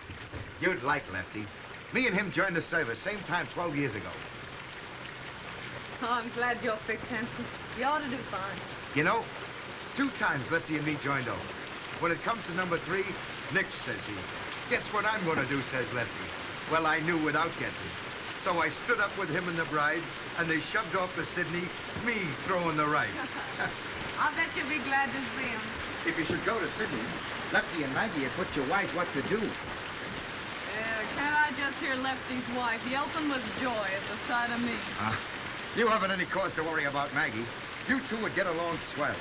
You'd like Lefty. Me and him joined the service same time 12 years ago. Oh, I'm glad you're fixed, Hanson. You ought to do fine. You know, 2 times Lefty and me joined over. When it comes to number 3, Nick, says he. Guess what I'm going to do, says Lefty. Well, I knew without guessing. So I stood up with him and the bride, and they shoved off to Sydney, me throwing the rice. I bet you'll be glad to see him. If you should go to Sydney, Lefty and Maggie had put you wise what to do. Can't I just hear Lefty's wife yelping with joy at the sight of me? You haven't any cause to worry about Maggie. You two would get along swell.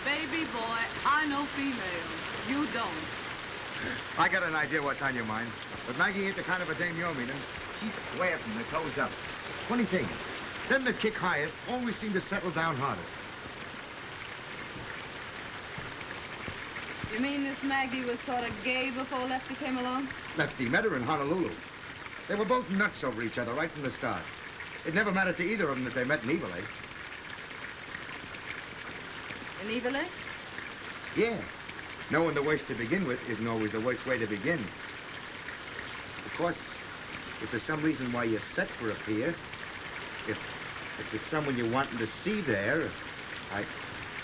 Baby boy, I know females. You don't. I got an idea what's on your mind. But Maggie ain't the kind of a dame you're meaning. She's square from the toes up. Funny thing, them that kick highest always seem to settle down hardest. You mean this Maggie was sort of gay before Lefty came along? Lefty met her in Honolulu. They were both nuts over each other right from the start. It never mattered to either of them that they met in Eveleigh. In Eveleigh? Yeah. Knowing the worst to begin with isn't always the worst way to begin. Of course, if there's some reason why you're set for a pier, if there's someone you're wanting to see there,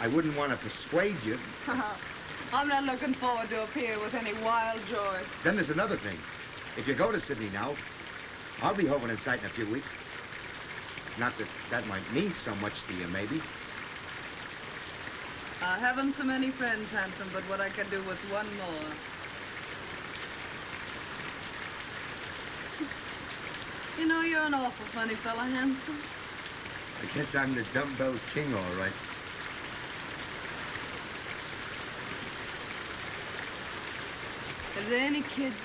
I wouldn't want to persuade you. I'm not looking forward to a pier with any wild joy. Then there's another thing. If you go to Sydney now, I'll be hovering in sight in a few weeks. Not that that might mean so much to you, maybe. I haven't so many friends, Hanson, but what I could do with one more. You know, you're an awful funny fella, Hanson. I guess I'm the dumbbell king, all right. Are there any kids?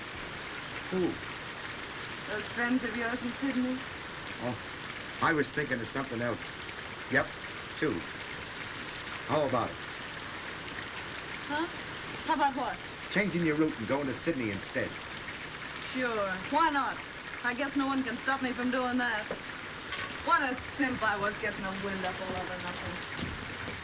Who? Those friends of yours in Sydney? Oh, I was thinking of something else. Yep, 2. How about it? Huh? How about what? Changing your route and going to Sydney instead. Sure. Why not? I guess no one can stop me from doing that. What a simp I was getting a wind up all over nothing.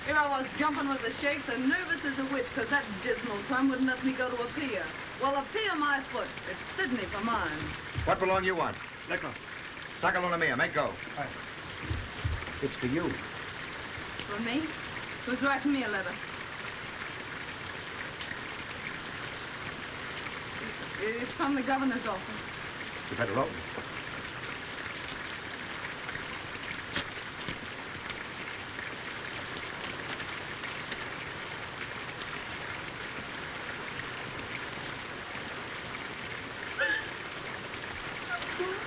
Here I was jumping with the shakes and nervous as a witch because that dismal plum wouldn't let me go to a pier. Well, a pier my foot. It's Sydney for mine. What belong you want? Liquor. Sácalo mía, make go. Right. It's for you. For me? Who's writing me a letter? It's from the governor's office. You better open it.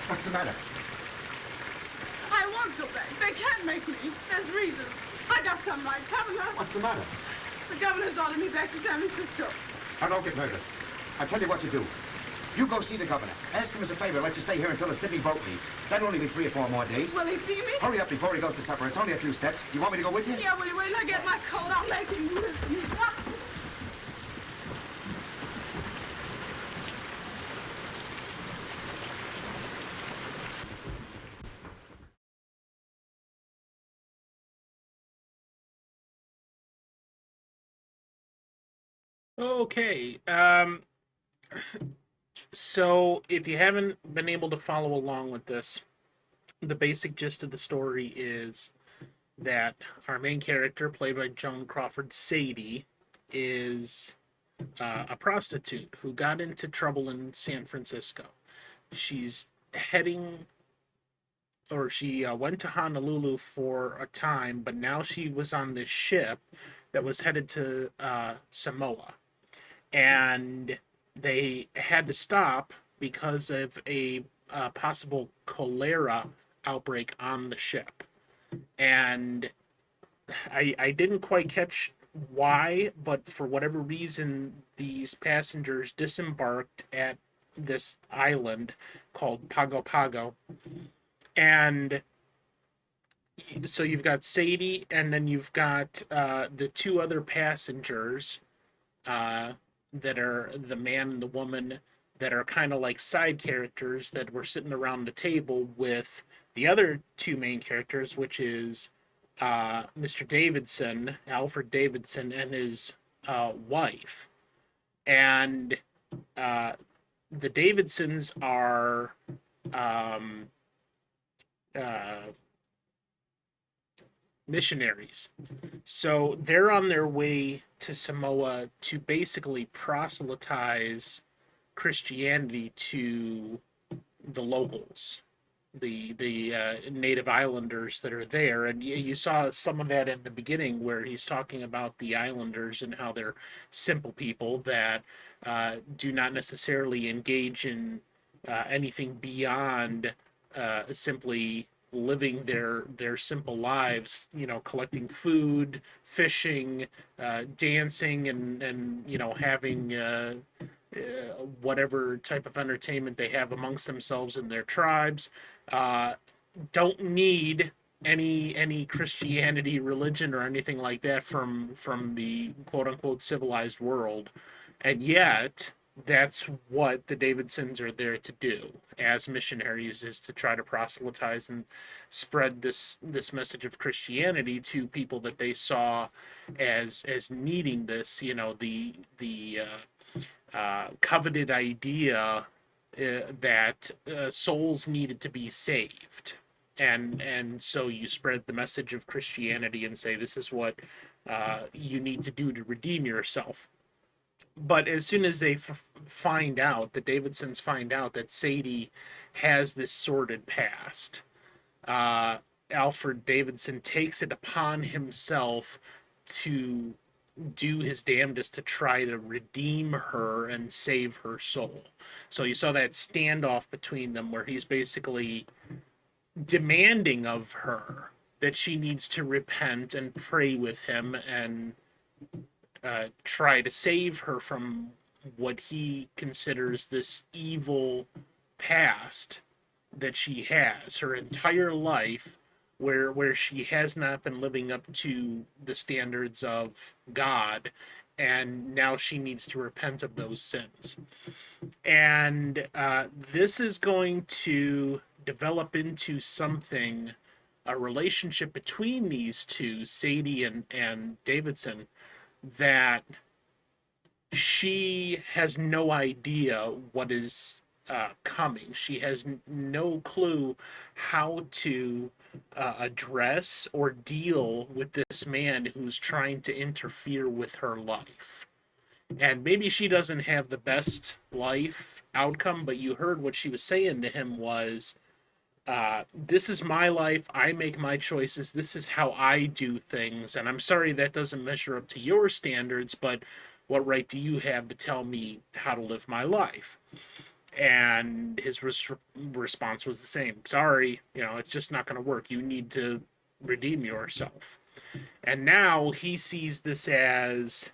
What's the matter? I won't go back. They can't make me. There's reasons. I got some rights, haven't I? What's the matter? The governor's ordered me back to San Francisco. Now, don't get nervous. I'll tell you what to do. You go see the governor. Ask him as a favor, let you stay here until the Sydney boat leaves. That'll only be 3 or 4 more days. Will he see me? Hurry up before he goes to supper. It's only a few steps. You want me to go with you? Yeah, will you wait till I get my coat? I'll make him lift me. Okay. So if you haven't been able to follow along with this, the basic gist of the story is that our main character, played by Joan Crawford, Sadie, is a prostitute who got into trouble in San Francisco. She's heading, or she went to Honolulu for a time, but now she was on this ship that was headed to Samoa. And they had to stop because of a possible cholera outbreak on the ship. And I didn't quite catch why, but for whatever reason, these passengers disembarked at this island called Pago Pago. And so you've got Sadie, and then you've got the 2 other passengers that are the man and the woman that are kind of like side characters that were sitting around the table with the other 2 main characters, which is Mr. Davidson, Alfred Davidson, and his wife. And the Davidsons are missionaries. So they're on their way to Samoa to basically proselytize Christianity to the locals, the native islanders that are there. And you saw some of that in the beginning where he's talking about the islanders and how they're simple people that do not necessarily engage in anything beyond simply living their simple lives, collecting food, fishing, dancing, and having whatever type of entertainment they have amongst themselves in their tribes. Don't need any Christianity, religion, or anything like that from the quote unquote civilized world, and yet that's what the Davidsons are there to do as missionaries, is to try to proselytize and spread this message of Christianity to people that they saw as needing this, the coveted idea that souls needed to be saved. And so you spread the message of Christianity and say, this is what you need to do to redeem yourself. But as soon as they find out, the Davidsons find out that Sadie has this sordid past, Alfred Davidson takes it upon himself to do his damnedest to try to redeem her and save her soul. So you saw that standoff between them where he's basically demanding of her that she needs to repent and pray with him and try to save her from what he considers this evil past that she has her entire life, where she has not been living up to the standards of God, and now she needs to repent of those sins. And this is going to develop into something, a relationship between these two, Sadie and Davidson, that she has no idea what is coming. She has no clue how to address or deal with this man who's trying to interfere with her life. And maybe she doesn't have the best life outcome, but you heard what she was saying to him was, this is my life, I make my choices, this is how I do things, and I'm sorry that doesn't measure up to your standards, but what right do you have to tell me how to live my life? And his response was the same. Sorry, it's just not going to work. You need to redeem yourself. And now he sees this as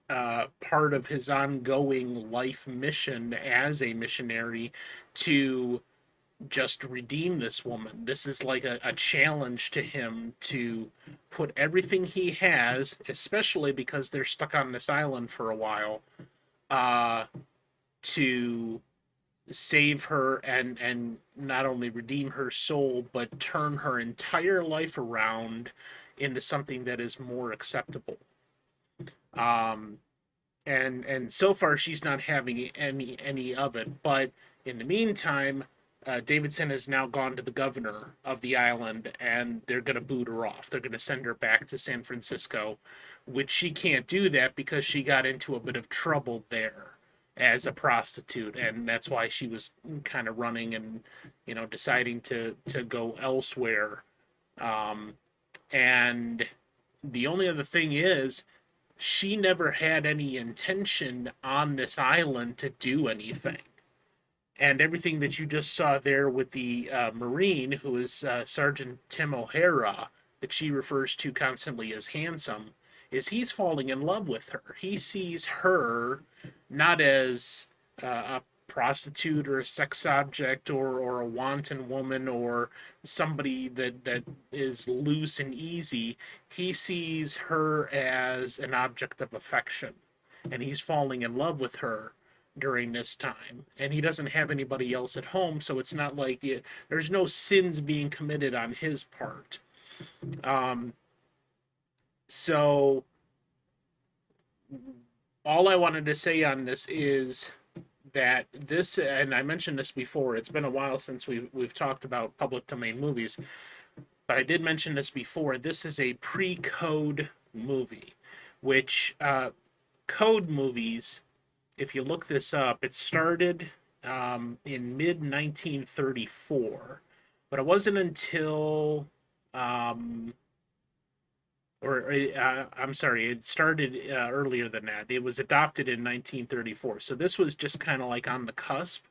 part of his ongoing life mission as a missionary to just redeem this woman. This is like a challenge to him to put everything he has, especially because they're stuck on this island for a while, to save her and not only redeem her soul, but turn her entire life around into something that is more acceptable. And so far she's not having any of it, but in the meantime, Davidson has now gone to the governor of the island, and they're going to boot her off. They're going to send her back to San Francisco, which she can't do that because she got into a bit of trouble there as a prostitute, and that's why she was kind of running and deciding to go elsewhere. And the only other thing is, she never had any intention on this island to do anything. And everything that you just saw there with the Marine, who is Sergeant Tim O'Hara, that she refers to constantly as handsome, is he's falling in love with her. He sees her not as a prostitute or a sex object or a wanton woman or somebody that is loose and easy. He sees her as an object of affection, and he's falling in love with her during this time. And he doesn't have anybody else at home, so it's not like there's no sins being committed on his part. So all I wanted to say on this is that this, and I mentioned this before, it's been a while since we've talked about public domain movies, but I did mention this before. This is a pre-code movie, which code movies, if you look this up, it started in mid-1934, but it wasn't until I'm sorry, it started earlier than that. It was adopted in 1934. So this was just kind of like on the cusp.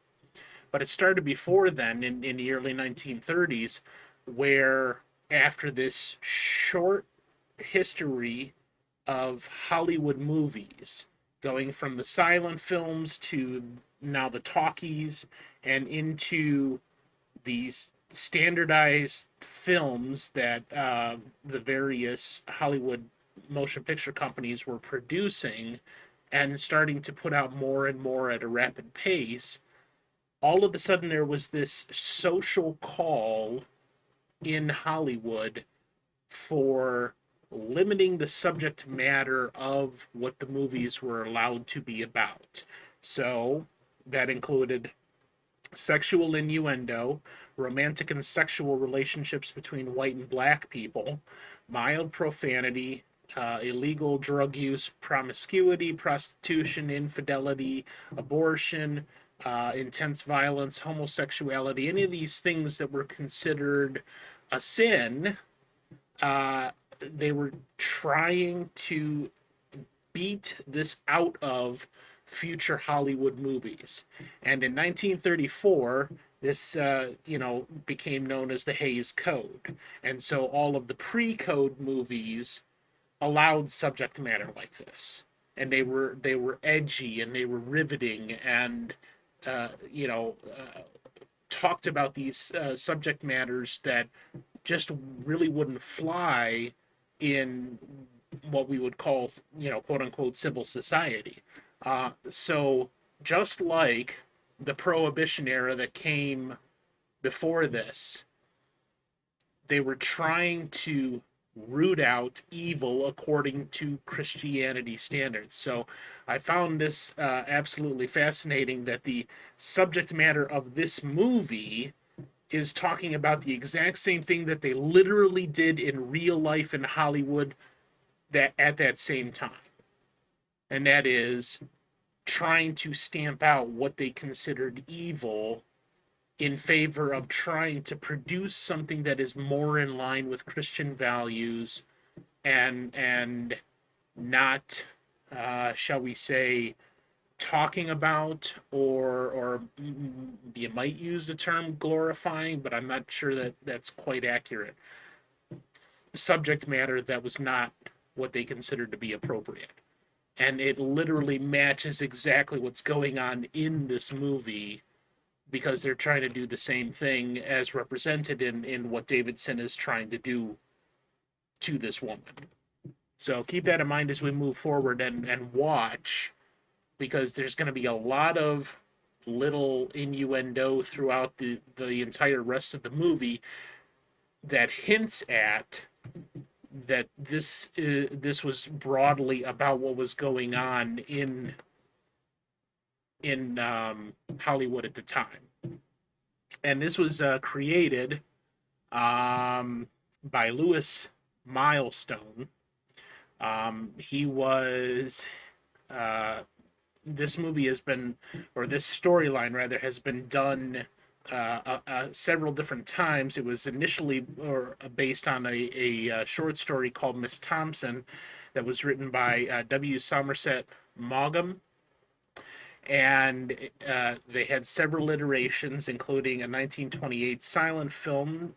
But it started before then, in the early 1930s, where after this short history of Hollywood movies, going from the silent films to now the talkies and into these standardized films that the various Hollywood motion picture companies were producing and starting to put out more and more at a rapid pace, all of a sudden there was this social call in Hollywood for limiting the subject matter of what the movies were allowed to be about. So that included sexual innuendo, romantic and sexual relationships between white and black people, mild profanity, illegal drug use, promiscuity, prostitution, infidelity, abortion, intense violence, homosexuality, any of these things that were considered a sin. They were trying to beat this out of future Hollywood movies. And in 1934, this, became known as the Hays Code. And so all of the pre-code movies allowed subject matter like this. and they were edgy and they were riveting and talked about these subject matters that just really wouldn't fly in what we would call, quote unquote, civil society. So just like the Prohibition era that came before this, they were trying to root out evil according to Christianity standards. So I found this absolutely fascinating, that the subject matter of this movie is talking about the exact same thing that they literally did in real life in Hollywood at that same time. And that is trying to stamp out what they considered evil in favor of trying to produce something that is more in line with Christian values and not, shall we say, talking about or you might use the term glorifying, but I'm not sure that that's quite accurate, subject matter that was not what they considered to be appropriate. And it literally matches exactly what's going on in this movie, because they're trying to do the same thing as represented in what Davidson is trying to do to this woman. So keep that in mind as we move forward and watch, because there's going to be a lot of little innuendo throughout the entire rest of the movie that hints at that this was broadly about what was going on in Hollywood at the time. And this was created by Louis Milestone. He was this movie has been, or this storyline rather, has been done several different times. It was initially based on a short story called Miss Thompson that was written by W. Somerset Maugham. And they had several iterations, including a 1928 silent film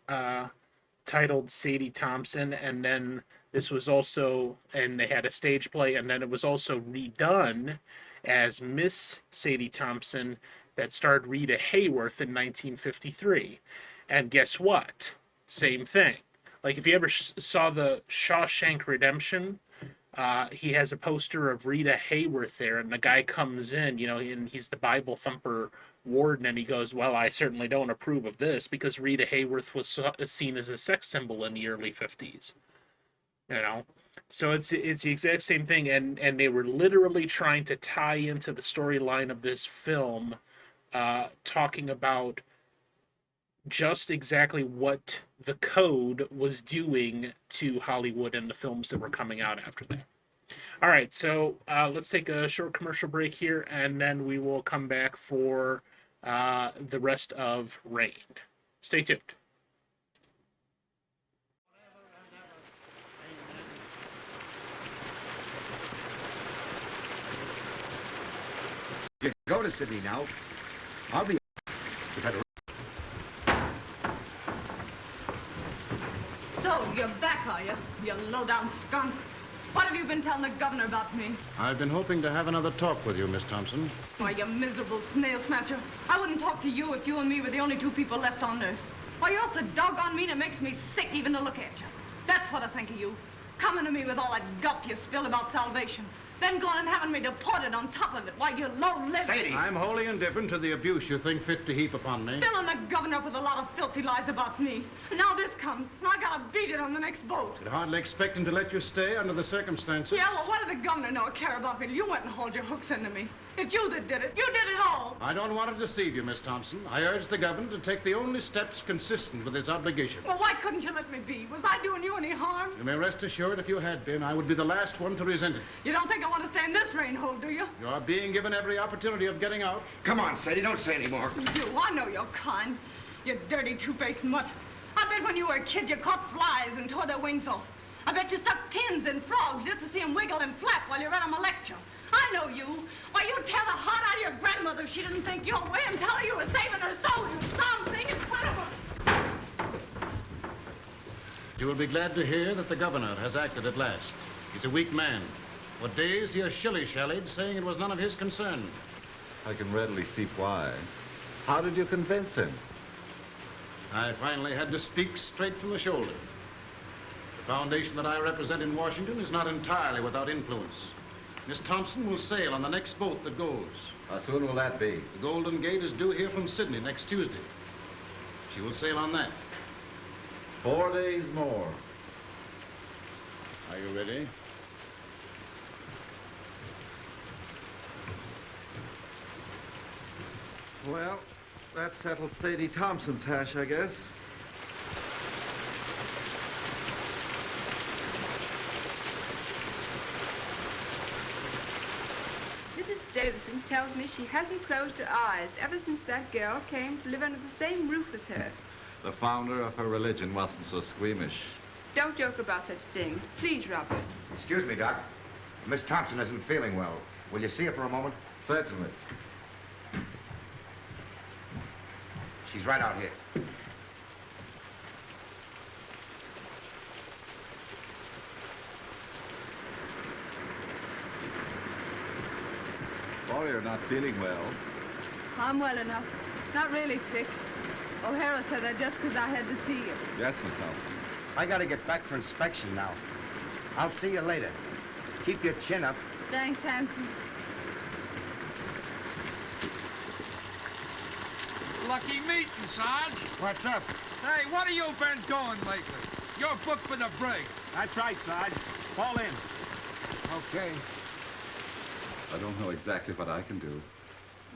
titled Sadie Thompson, and then this was also, and they had a stage play, and then it was also redone as Miss Sadie Thompson that starred Rita Hayworth in 1953. And guess what? Same thing. Like, if you ever saw the Shawshank Redemption, he has a poster of Rita Hayworth there, and the guy comes in, and he's the Bible thumper warden, and he goes, well, I certainly don't approve of this, because Rita Hayworth was seen as a sex symbol in the early 50s. So it's the exact same thing, and they were literally trying to tie into the storyline of this film, talking about just exactly what the code was doing to Hollywood and the films that were coming out after that. All right, so let's take a short commercial break here, and then we will come back for the rest of Rain. Stay tuned. You go to Sydney now. I'll be... You better... So, you're back, are you? You low-down skunk. What have you been telling the governor about me? I've been hoping to have another talk with you, Miss Thompson. Why, you miserable snail snatcher. I wouldn't talk to you if you and me were the only two people left on earth. Why, you're so doggone mean it makes me sick even to look at you. That's what I think of you. Coming to me with all that guff you spilled about salvation. Then going and having me deported on top of it. Why, you low-lived... Sadie! I'm wholly indifferent to the abuse you think fit to heap upon me. Filling the governor up with a lot of filthy lies about me. Now this comes, and I gotta beat it on the next boat. I'd hardly expect him to let you stay under the circumstances. Yeah, well, what did the governor know or care about me till you went and hauled your hooks into me? It's you that did it. You did it all. I don't want to deceive you, Miss Thompson. I urge the governor to take the only steps consistent with his obligation. Well, why couldn't you let me be? Was I doing you any harm? You may rest assured if you had been, I would be the last one to resent it. You don't think I want to stay in this rain hole, do you? You are being given every opportunity of getting out. Come on, Sadie, don't say any more. You, I know you're kind. You dirty, two-faced mutt. I bet when you were a kid you caught flies and tore their wings off. I bet you stuck pins in frogs just to see them wiggle and flap while you read them a lecture. I know you. Why, you'd tear the heart out of your grandmother if she didn't think your way and tell her you were saving her soul, you something in front of her. You will be glad to hear that the governor has acted at last. He's a weak man, For days he has shilly-shallied, saying it was none of his concern. I can readily see why. How did you convince him? I finally had to speak straight from the shoulder. The foundation that I represent in Washington is not entirely without influence. Miss Thompson will sail on the next boat that goes. How soon will that be? The Golden Gate is due here from Sydney next Tuesday. She will sail on that. 4 days more. Are you ready? Well, that settles Sadie Thompson's hash, I guess. Mrs. Davison tells me she hasn't closed her eyes ever since that girl came to live under the same roof with her. The founder of her religion wasn't so squeamish. Don't joke about such things. Please, Robert. Excuse me, Doc. Miss Thompson isn't feeling well. Will you see her for a moment? Certainly. She's right out here. Sorry you're not feeling well. I'm well enough. Not really sick. O'Hara said that just because I had to see you. Yes, Miss Thompson. I gotta get back for inspection now. I'll see you later. Keep your chin up. Thanks, Hanson. Lucky meeting, Sarge. What's up? Hey, what have you been doing lately? You're booked for the brig. That's right, Sarge. Fall in. Okay. I don't know exactly what I can do.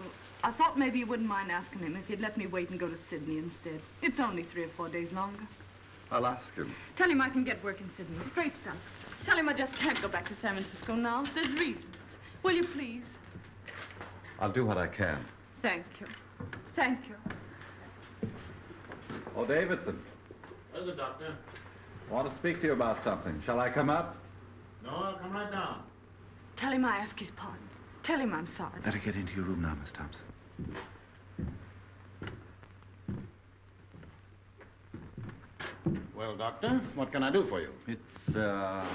Well, I thought maybe you wouldn't mind asking him if he'd let me wait and go to Sydney instead. It's only 3 or 4 days longer. I'll ask him. Tell him I can get work in Sydney. Straight stuff. Tell him I just can't go back to San Francisco now. There's reasons. Will you please? I'll do what I can. Thank you. Thank you. Oh, Davidson. There's the doctor. I want to speak to you about something. Shall I come up? No, I'll come right down. Tell him I ask his pardon. Tell him I'm sorry. Better get into your room now, Miss Thompson. Well, Doctor, what can I do for you? It's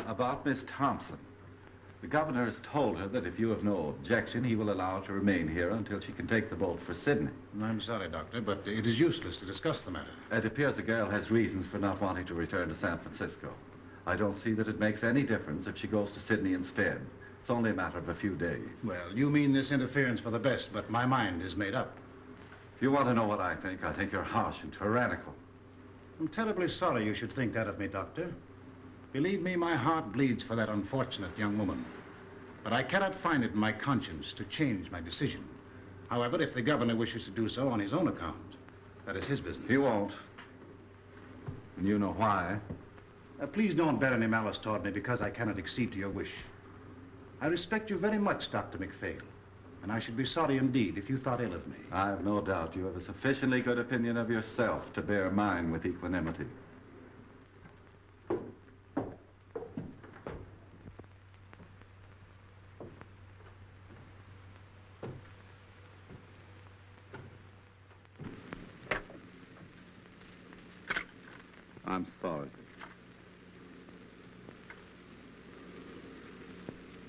about Miss Thompson. The governor has told her that if you have no objection, he will allow her to remain here until she can take the boat for Sydney. I'm sorry, Doctor, but it is useless to discuss the matter. It appears the girl has reasons for not wanting to return to San Francisco. I don't see that it makes any difference if she goes to Sydney instead. It's only a matter of a few days. Well, you mean this interference for the best, but my mind is made up. If you want to know what I think you're harsh and tyrannical. I'm terribly sorry you should think that of me, Doctor. Believe me, my heart bleeds for that unfortunate young woman. But I cannot find it in my conscience to change my decision. However, if the governor wishes to do so on his own account, that is his business. He won't. And you know why. Please don't bear any malice toward me because I cannot accede to your wish. I respect you very much, Dr. McPhail, and I should be sorry indeed if you thought ill of me. I have no doubt you have a sufficiently good opinion of yourself to bear mine with equanimity. I'm sorry.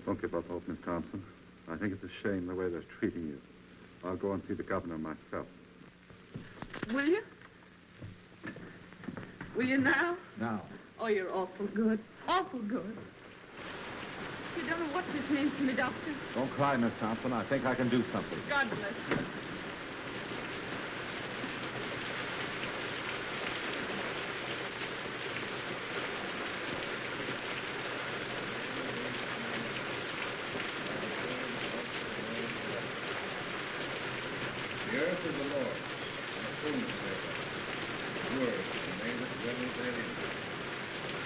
Don't give up hope, Miss Thompson. I think it's a shame the way they're treating you. I'll go and see the governor myself. Will you? Will you now? Now. Oh, you're awful good. Awful good. You don't know what this means to me, Doctor. Don't cry, Miss Thompson. I think I can do something. God bless you. The earth is the Lord's, and the fullness thereof. Yours is the name that dwelleth therein.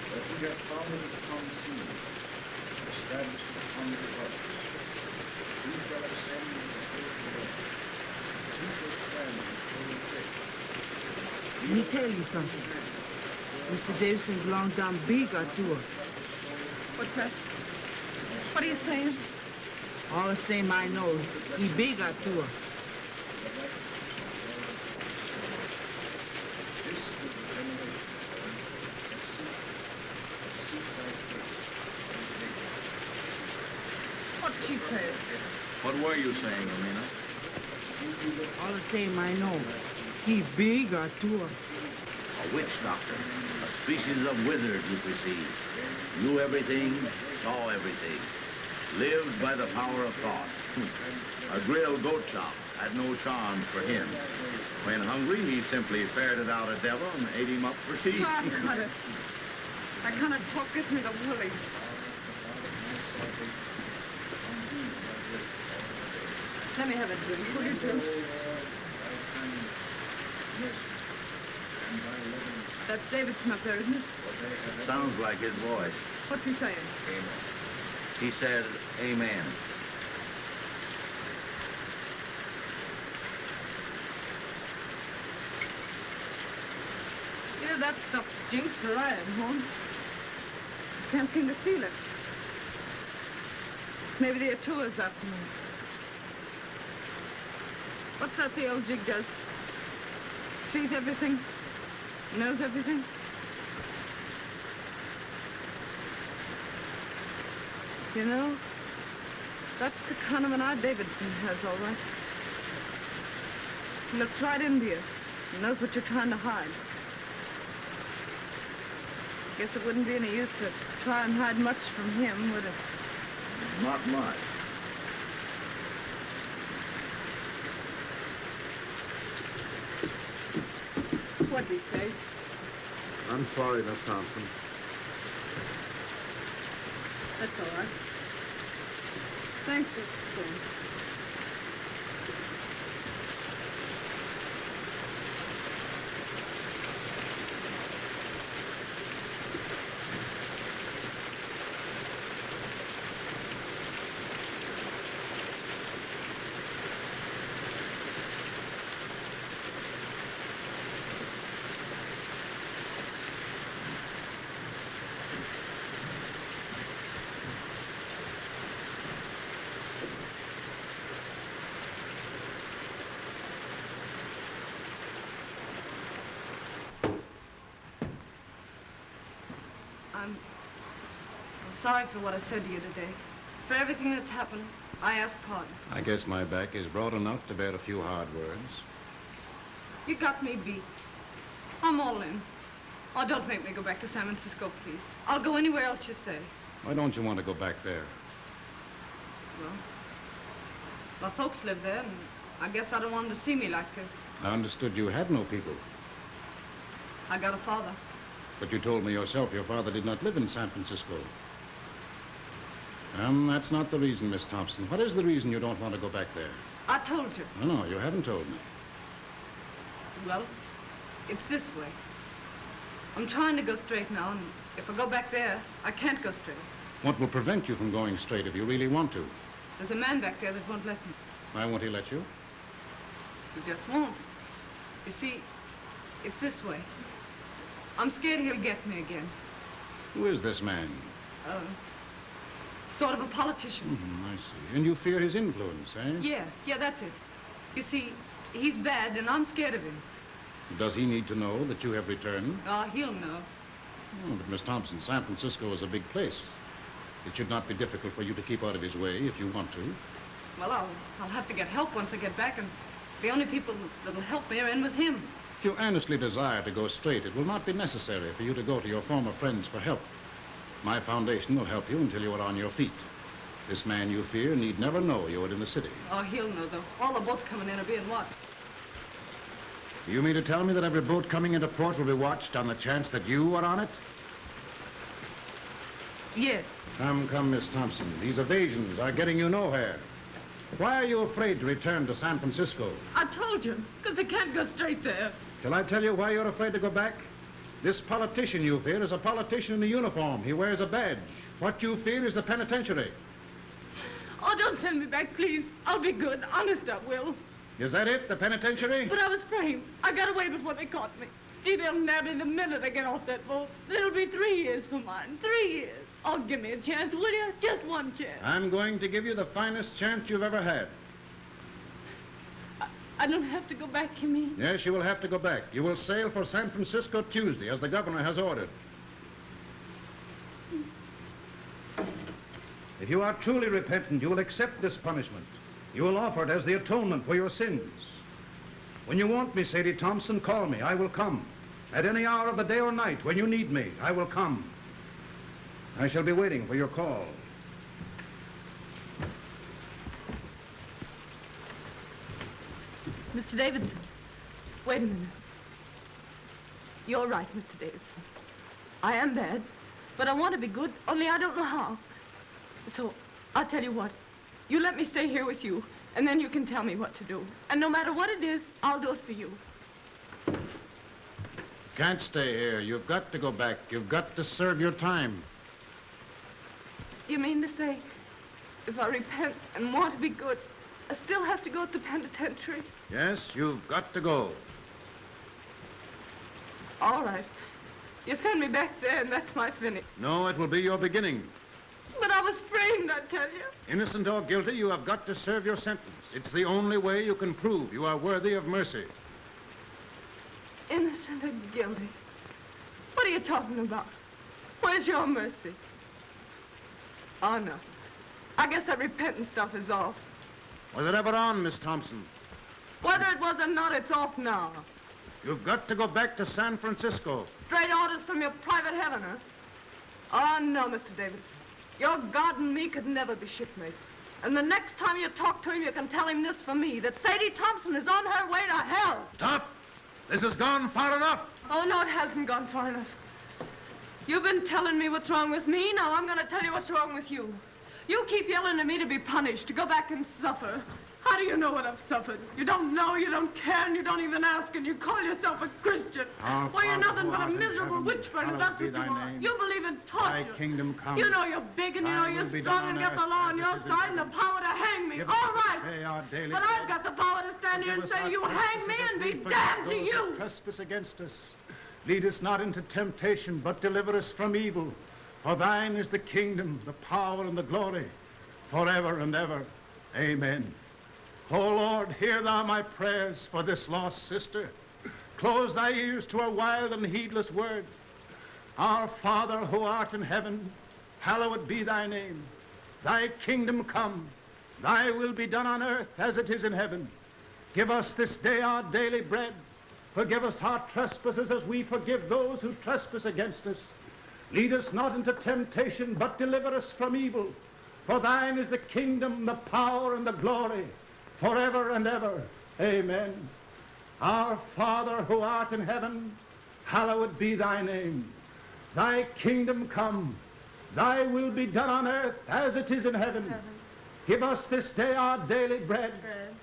That we have founded it upon the sea, established it upon the floods. Who shall ascend into the hill of the Lord? Who shall stand in the holy place? Let me tell you something. Mr. Davison's long gone big or two. What's that? What are you saying? All the same I know, he big or two. she said. What were you saying, Amina? All the same, I know. He big or too. A witch doctor. A species of wizard, you perceive. Knew everything, saw everything. Lived by the power of thought. A grilled goat chop had no charms for him. When hungry, he simply ferreted out a devil and ate him up for tea. I kind of talk gets me the willies. Let me have a drink, will you, Jim? That's Davidson up there, isn't it? Sounds like his voice. What's he saying? He said, amen. Yeah, that stuff stinks where I am, home. Can't seem to feel it. Maybe the Atua's after me. What's that the old jig does? Sees everything? Knows everything? You know, that's the kind of an eye Davidson has, all right. He looks right into you. He knows what you're trying to hide. Guess it wouldn't be any use to try and hide much from him, would it? Not much. What'd he say? I'm sorry, Miss Thompson. That's all right. Thanks for saying. I'm sorry for what I said to you today. For everything that's happened, I ask pardon. I guess my back is broad enough to bear a few hard words. You got me beat. I'm all in. Oh, don't make me go back to San Francisco, please. I'll go anywhere else you say. Why don't you want to go back there? Well, my folks live there, and I guess I don't want them to see me like this. I understood you had no people. I got a father. But you told me yourself your father did not live in San Francisco. That's not the reason, Miss Thompson. What is the reason you don't want to go back there? I told you. No, you haven't told me. Well, it's this way. I'm trying to go straight now, and if I go back there, I can't go straight. What will prevent you from going straight if you really want to? There's a man back there that won't let me. Why won't he let you? He just won't. You see, it's this way. I'm scared he'll get me again. Who is this man? Sort of a politician. I see. And you fear his influence, eh? Yeah, that's it. You see, he's bad, and I'm scared of him. Does he need to know that you have returned? Oh, he'll know. Oh, but Miss Thompson, San Francisco is a big place. It should not be difficult for you to keep out of his way if you want to. Well, I'll have to get help once I get back, and the only people that'll help me are in with him. If you earnestly desire to go straight, it will not be necessary for you to go to your former friends for help. My foundation will help you until you are on your feet. This man you fear need never know you are in the city. Oh, he'll know, though. All the boats coming in are being watched. You mean to tell me that every boat coming into port will be watched on the chance that you are on it? Yes. Come, Miss Thompson. These evasions are getting you nowhere. Why are you afraid to return to San Francisco? I told you, because I can't go straight there. Shall I tell you why you're afraid to go back? This politician you fear is a politician in a uniform. He wears a badge. What you fear is the penitentiary. Oh, don't send me back, please. I'll be good. Honest, I will. Is that it, the penitentiary? But I was framed. I got away before they caught me. Gee, they'll nab me the minute I get off that boat. It'll be 3 years for mine. 3 years. Oh, give me a chance, will you? Just one chance. I'm going to give you the finest chance you've ever had. I don't have to go back, you mean? Yes, you will have to go back. You will sail for San Francisco Tuesday, as the governor has ordered. If you are truly repentant, you will accept this punishment. You will offer it as the atonement for your sins. When you want me, Sadie Thompson, call me. I will come. At any hour of the day or night, when you need me, I will come. I shall be waiting for your call. Mr. Davidson, wait a minute. You're right, Mr. Davidson. I am bad, but I want to be good, only I don't know how. So, I'll tell you what. You let me stay here with you, and then you can tell me what to do. And no matter what it is, I'll do it for you. Can't stay here. You've got to go back. You've got to serve your time. You mean to say, if I repent and want to be good, I still have to go to the penitentiary? Yes, you've got to go. All right. You send me back there, and that's my finish. No, it will be your beginning. But I was framed, I tell you. Innocent or guilty, you have got to serve your sentence. It's the only way you can prove you are worthy of mercy. Innocent or guilty? What are you talking about? Where's your mercy? Oh, no. I guess that repentant stuff is off. Was it ever on, Miss Thompson? Whether it was or not, it's off now. You've got to go back to San Francisco. Straight orders from your private Helena. Oh, no, Mr. Davidson. Your God and me could never be shipmates. And the next time you talk to him, you can tell him this for me, that Sadie Thompson is on her way to hell. Stop! This has gone far enough. Oh, no, it hasn't gone far enough. You've been telling me what's wrong with me. Now I'm going to tell you what's wrong with you. You keep yelling at me to be punished, to go back and suffer. How do you know what I've suffered? You don't know, you don't care, and you don't even ask, and you call yourself a Christian. Our Well, you're Father nothing who but a art in miserable heaven, witch burner, hallowed that's be what you thy are. name. You believe in Thy torture. kingdom come. You know you're big, and you know Thy you're will be strong, done and on got the earth law as on it your is in side and the heaven. power to hang me. Give All us this right. day our daily But bread. I've got the power to stand here and Forgive us say our you hang me trespasses and as we be forgive damned to those who you. trespass against us. Lead us not into temptation, but deliver us from evil. For thine is the kingdom, the power, and the glory, forever and ever. Amen. O Lord, hear thou my prayers for this lost sister. Close thy ears to her wild and heedless word. Our Father who art in heaven, hallowed be thy name. Thy kingdom come, thy will be done on earth as it is in heaven. Give us this day our daily bread. Forgive us our trespasses as we forgive those who trespass against us. Lead us not into temptation, but deliver us from evil. For thine is the kingdom, the power, and the glory, forever and ever. Amen. Our Father who art in heaven, hallowed be thy name. Thy kingdom come, thy will be done on earth as it is in heaven. Give us this day our daily bread.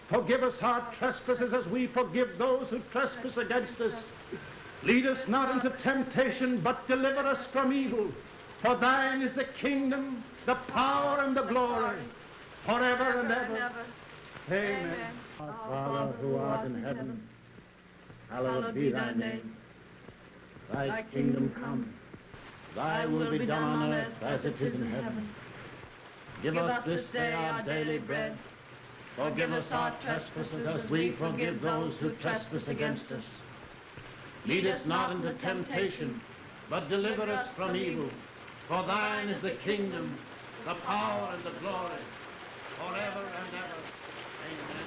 Forgive us our trespasses as we forgive those who trespass against us. Lead us not into temptation, but deliver us from evil. For thine is the kingdom, the power, and the glory, forever and ever. Amen. Our Father who art in heaven, hallowed be thy name. Thy kingdom come, thy will be done on earth as it is in heaven. Give us this day our daily bread. Forgive us our trespasses as we forgive those who trespass against us. Lead us not into temptation, but deliver us from evil. For thine is the kingdom, the power, and the glory, forever and ever. Amen.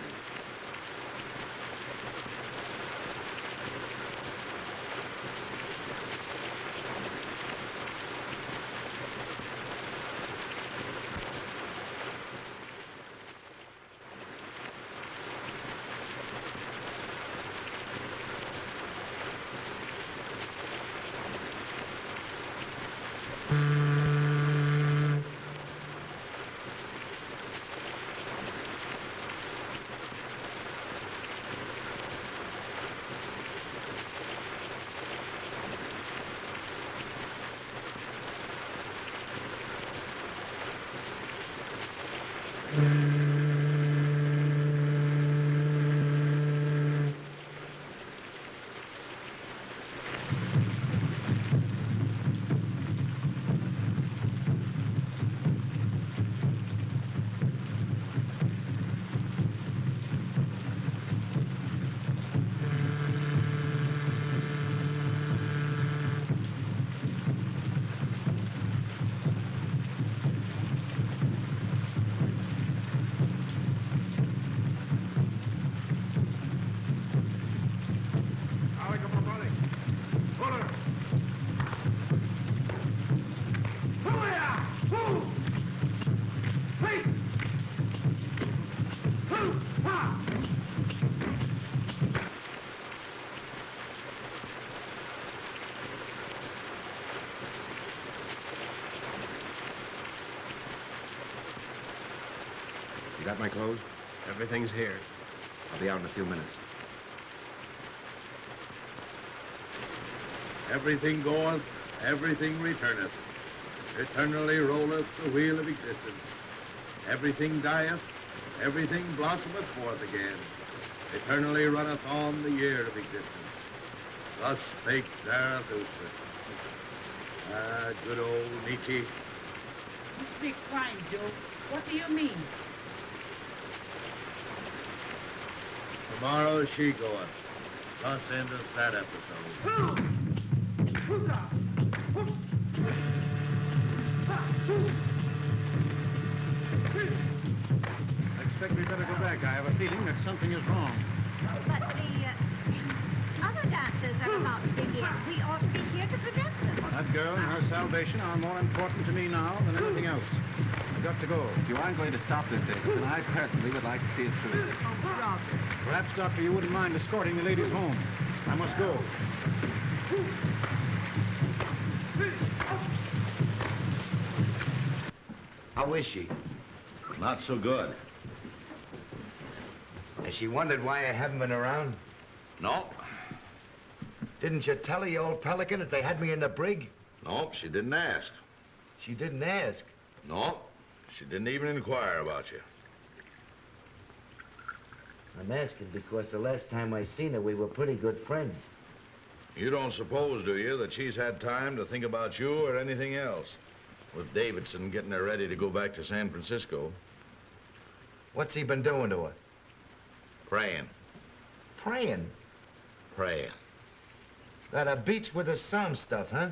got my clothes? Everything's here. I'll be out in a few minutes. Everything goeth, everything returneth. Eternally rolleth the wheel of existence. Everything dieth, everything blossometh forth again. Eternally runneth on the year of existence. Thus spake Zarathustra. Ah, good old Nietzsche. You speak fine, Joe. What do you mean? Tomorrow she goeth. Thus endeth that episode. I expect we better go back. I have a feeling that something is wrong. But the other dancers are about to begin. We ought to be here to prevent them. That girl and her salvation are more important to me now than anything else. I've got to go. If you aren't going to stop this, David, then I personally would like to see it through. Oh, Robert. Perhaps, Doctor, you wouldn't mind escorting the ladies home. I must go. How is she? Not so good. Has she wondered why I haven't been around? No. Didn't you tell her, you old pelican, that they had me in the brig? No, she didn't ask. She didn't ask. No, she didn't even inquire about you. I'm asking because the last time I seen her, we were pretty good friends. You don't suppose, do you, that she's had time to think about you or anything else? With Davidson getting her ready to go back to San Francisco. What's he been doing to her? Praying. Praying? Praying. That a beach with the psalm stuff, huh?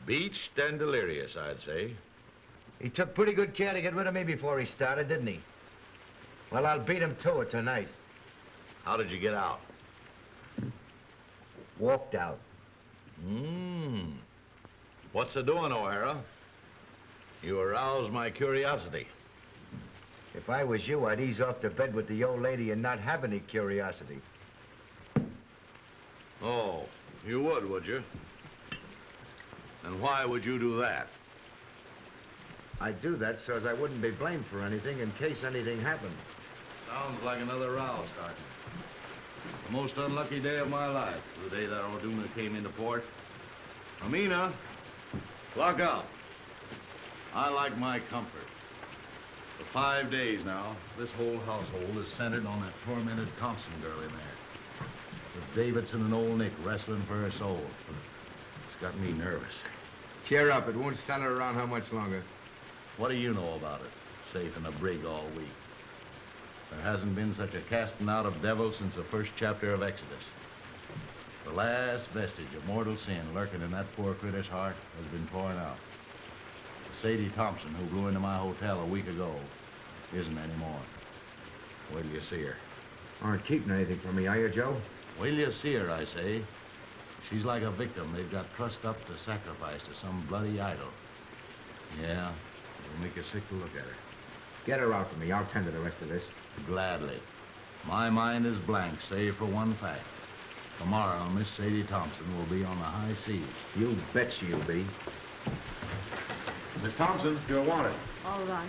Beached and delirious, I'd say. He took pretty good care to get rid of me before he started, didn't he? Well, I'll beat him to it tonight. How did you get out? Walked out. What's the doing, O'Hara? You aroused my curiosity. If I was you, I'd ease off to bed with the old lady and not have any curiosity. Oh, you would you? And why would you do that? I'd do that so as I wouldn't be blamed for anything in case anything happened. Sounds like another row starting. The most unlucky day of my life, the day that Orduna came into port. Amina, lock up. I like my comfort. For 5 days now, this whole household is centered on that tormented Thompson girl in there. With Davidson and old Nick wrestling for her soul. It's got me nervous. Cheer up. It won't center around how much longer. What do you know about it? Safe in a brig all week. There hasn't been such a casting out of devils since the first chapter of Exodus. The last vestige of mortal sin lurking in that poor critter's heart has been torn out. The Sadie Thompson who blew into my hotel a week ago isn't anymore. Wait till you see her. Aren't keeping anything from me, are you, Joe? Wait till you see her, I say. She's like a victim they've got trussed up to sacrifice to some bloody idol. Yeah, it'll make you sick to look at her. Get her out for me. I'll tend to the rest of this. Gladly. My mind is blank, save for one fact. Tomorrow, Miss Sadie Thompson will be on the high seas. You bet she'll be. Miss Thompson, you're wanted. All right.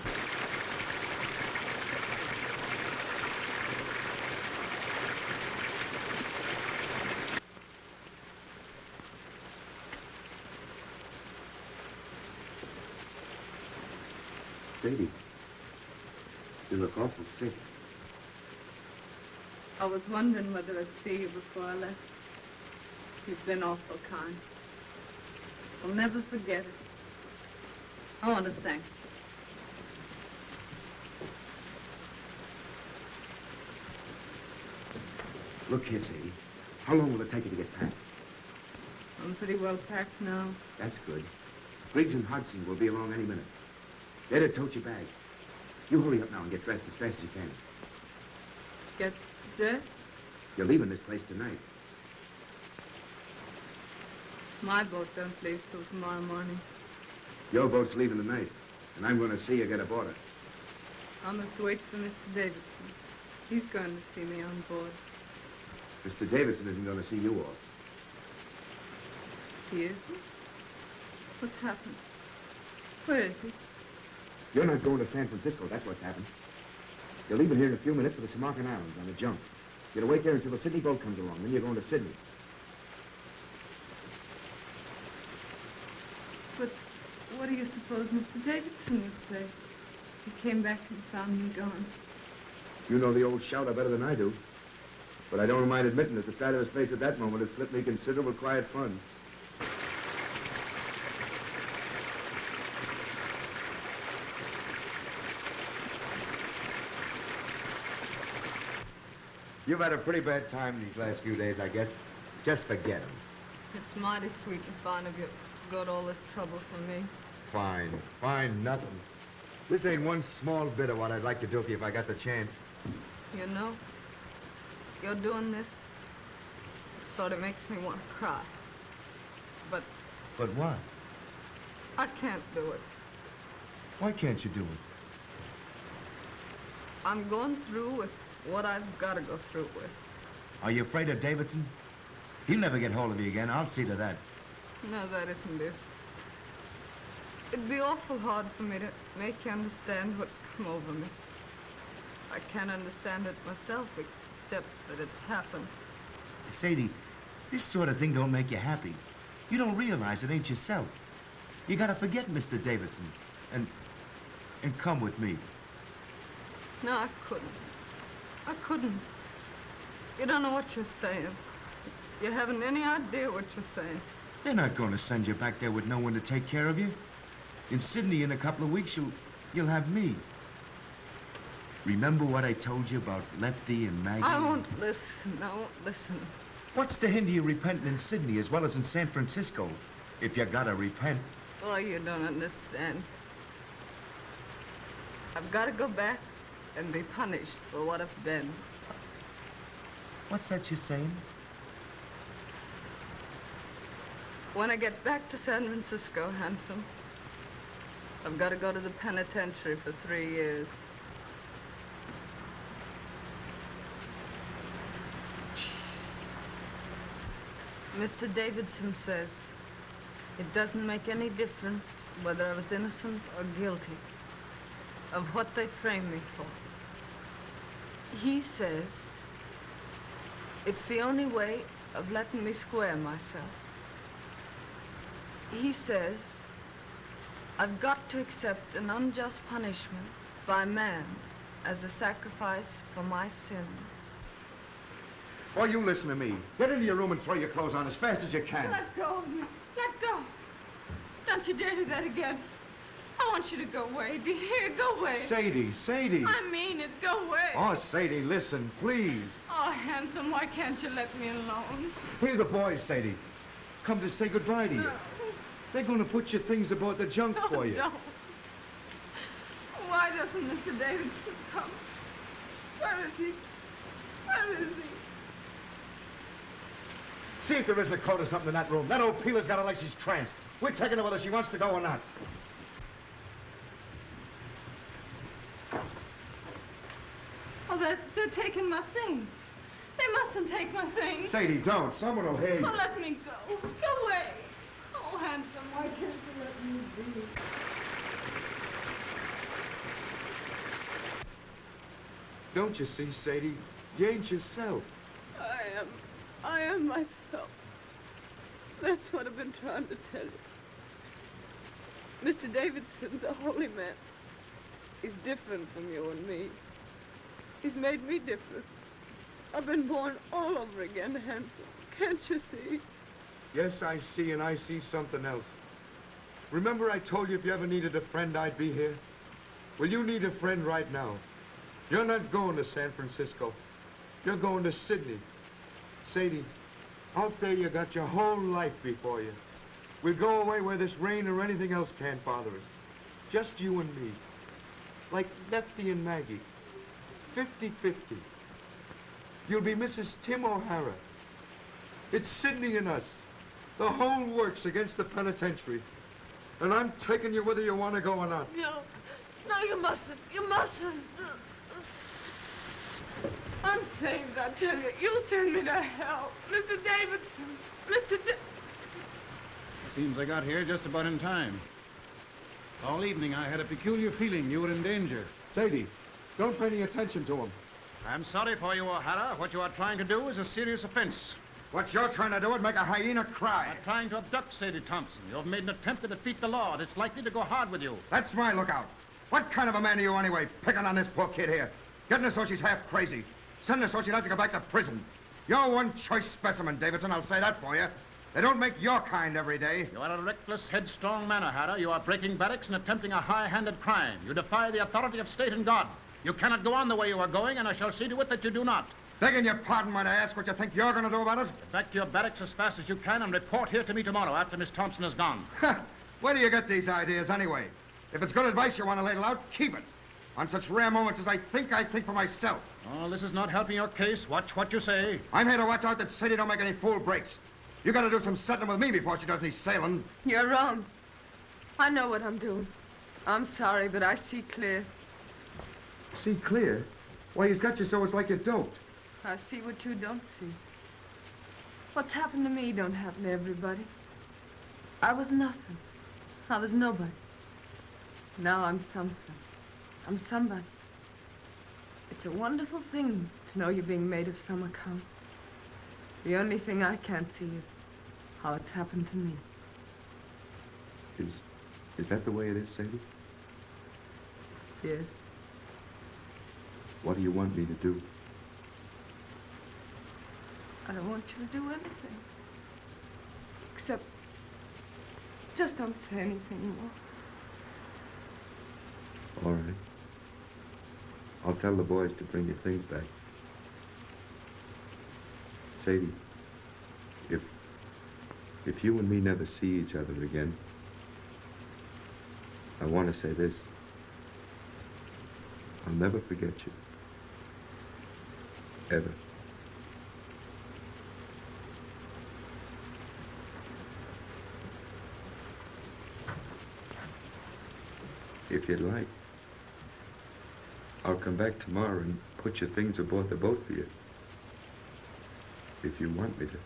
Sadie, you look awful sick. I was wondering whether I'd see you before I left. You've been awful kind. I'll never forget it. I want to thank you. Look here, Sadie. How long will it take you to get packed? I'm pretty well packed now. That's good. Briggs and Hodgson will be along any minute. They're to tote your bag. You hurry up now and get dressed as fast as you can. Get dressed? You're leaving this place tonight. My boat don't leave till tomorrow morning. Your boat's leaving tonight, and I'm going to see you get aboard it. I must wait for Mr. Davidson. He's going to see me on board. Mr. Davidson isn't going to see you off. He isn't? What's happened? Where is he? You're not going to San Francisco, that's what's happened. You're leaving here in a few minutes for the Samarkand Islands on a junk. You're to wait there until the Sydney boat comes along. Then you're going to Sydney. But what do you suppose Mr. Davidson would say? He came back and found me gone. You know the old shouter better than I do. But I don't mind admitting that the sight of his face at that moment had slipped me considerable quiet fun. You've had a pretty bad time these last few days, I guess. Just forget him. It's mighty sweet and fine of you to go to all this trouble for me. Fine. Fine, nothing. This ain't one small bit of what I'd like to do for you if I got the chance. You know, you're doing this sort of makes me want to cry. But But what? I can't do it. Why can't you do it? I'm going through with what I've got to go through with. Are you afraid of Davidson? He'll never get hold of you again. I'll see to that. No, that isn't it. It'd be awful hard for me to make you understand what's come over me. I can't understand it myself, except that it's happened. Sadie, this sort of thing don't make you happy. You don't realize it ain't yourself. You gotta forget Mr. Davidson and come with me. No, I couldn't. I couldn't. You don't know what you're saying. You haven't any idea what you're saying. They're not going to send you back there with no one to take care of you. In Sydney, in a couple of weeks, you'll have me. Remember what I told you about Lefty and Maggie? I won't listen. I won't listen. What's to hinder you repenting in Sydney as well as in San Francisco? If you gotta repent. Oh, you don't understand. I've got to go back and be punished for what I've been. What's that you're saying? When I get back to San Francisco, Handsome, I've got to go to the penitentiary for 3 years. Mr. Davidson says it doesn't make any difference whether I was innocent or guilty of what they framed me for. He says it's the only way of letting me square myself. He says I've got to accept an unjust punishment by man as a sacrifice for my sins. Boy, you listen to me. Get into your room and throw your clothes on as fast as you can. Let go of me. Let go. Don't you dare do that again. I want you to go away. Do you hear? Go away. Sadie, Sadie. I mean it. Go away. Oh, Sadie, listen, please. Oh, Handsome, why can't you let me alone? Here are the boys, Sadie. Come to say goodbye to you. No. They're going to put your things aboard the junk for you. No. Why doesn't Mr. Davidson come? Where is he? Where is he? See if there isn't a coat or something in that room. That old peeler's got her like she's tranced. We're taking her whether she wants to go or not. Oh, they're taking my things. They mustn't take my things. Sadie, don't. Someone will hear you. Oh, let me go. Go away. Oh, Handsome, why can't you let me be? Don't you see, Sadie? You ain't yourself. I am myself. That's what I've been trying to tell you. Mr. Davidson's a holy man. He's different from you and me. He's made me different. I've been born all over again, Handsome. Can't you see? Yes, I see, and I see something else. Remember I told you if you ever needed a friend, I'd be here? Well, you need a friend right now. You're not going to San Francisco. You're going to Sydney. Sadie, out there you got your whole life before you. We'll go away where this rain or anything else can't bother us. Just you and me. Like Lefty and Maggie. 50-50. You'll be Mrs. Tim O'Hara. It's Sydney and us. The whole works against the penitentiary. And I'm taking you whether you want to go or not. No. No, you mustn't. You mustn't. I'm saved, I tell you. You'll send me to hell. Mr. Davidson. Seems I got here just about in time. All evening I had a peculiar feeling you were in danger. Sadie, Don't pay any attention to him. I'm sorry for you, O'Hara. What you are trying to do is a serious offense. What you're trying to do is make a hyena cry. You're trying to abduct Sadie Thompson. You have made an attempt to defeat the law, and it's likely to go hard with you. That's my lookout. What kind of a man are you anyway, picking on this poor kid here? Getting her so she's half crazy. Sending her so she'll have to go back to prison. You're one choice specimen, Davidson, I'll say that for you. They don't make your kind every day. You are a reckless, headstrong man, O'Hara. You are breaking barracks and attempting a high-handed crime. You defy the authority of state and God. You cannot go on the way you are going, and I shall see to it that you do not. Begging your pardon, might I ask what you think you're going to do about it? Get back to your barracks as fast as you can and report here to me tomorrow after Miss Thompson is gone. Where do you get these ideas anyway? If it's good advice you want to ladle out, keep it. On such rare moments as I think for myself. Oh, this is not helping your case. Watch what you say. I'm here to watch out that Sadie don't make any fool breaks. You got to do some settling with me before she does any sailing. You're wrong. I know what I'm doing. I'm sorry, but I see clear. See clear? Why, he's got you so it's like you don't. I see what you don't see. What's happened to me don't happen to everybody. I was nothing. I was nobody. Now I'm something. I'm somebody. It's a wonderful thing to know you're being made of some account. The only thing I can't see is how it's happened to me. Is that the way it is, Sadie? Yes. What do you want me to do? I don't want you to do anything. Except, just don't say anything more. All right. I'll tell the boys to bring your things back. Sadie, if you and me never see each other again, I want to say this. I'll never forget you. Ever. If you'd like, I'll come back tomorrow and put your things aboard the boat for you. If you want me to.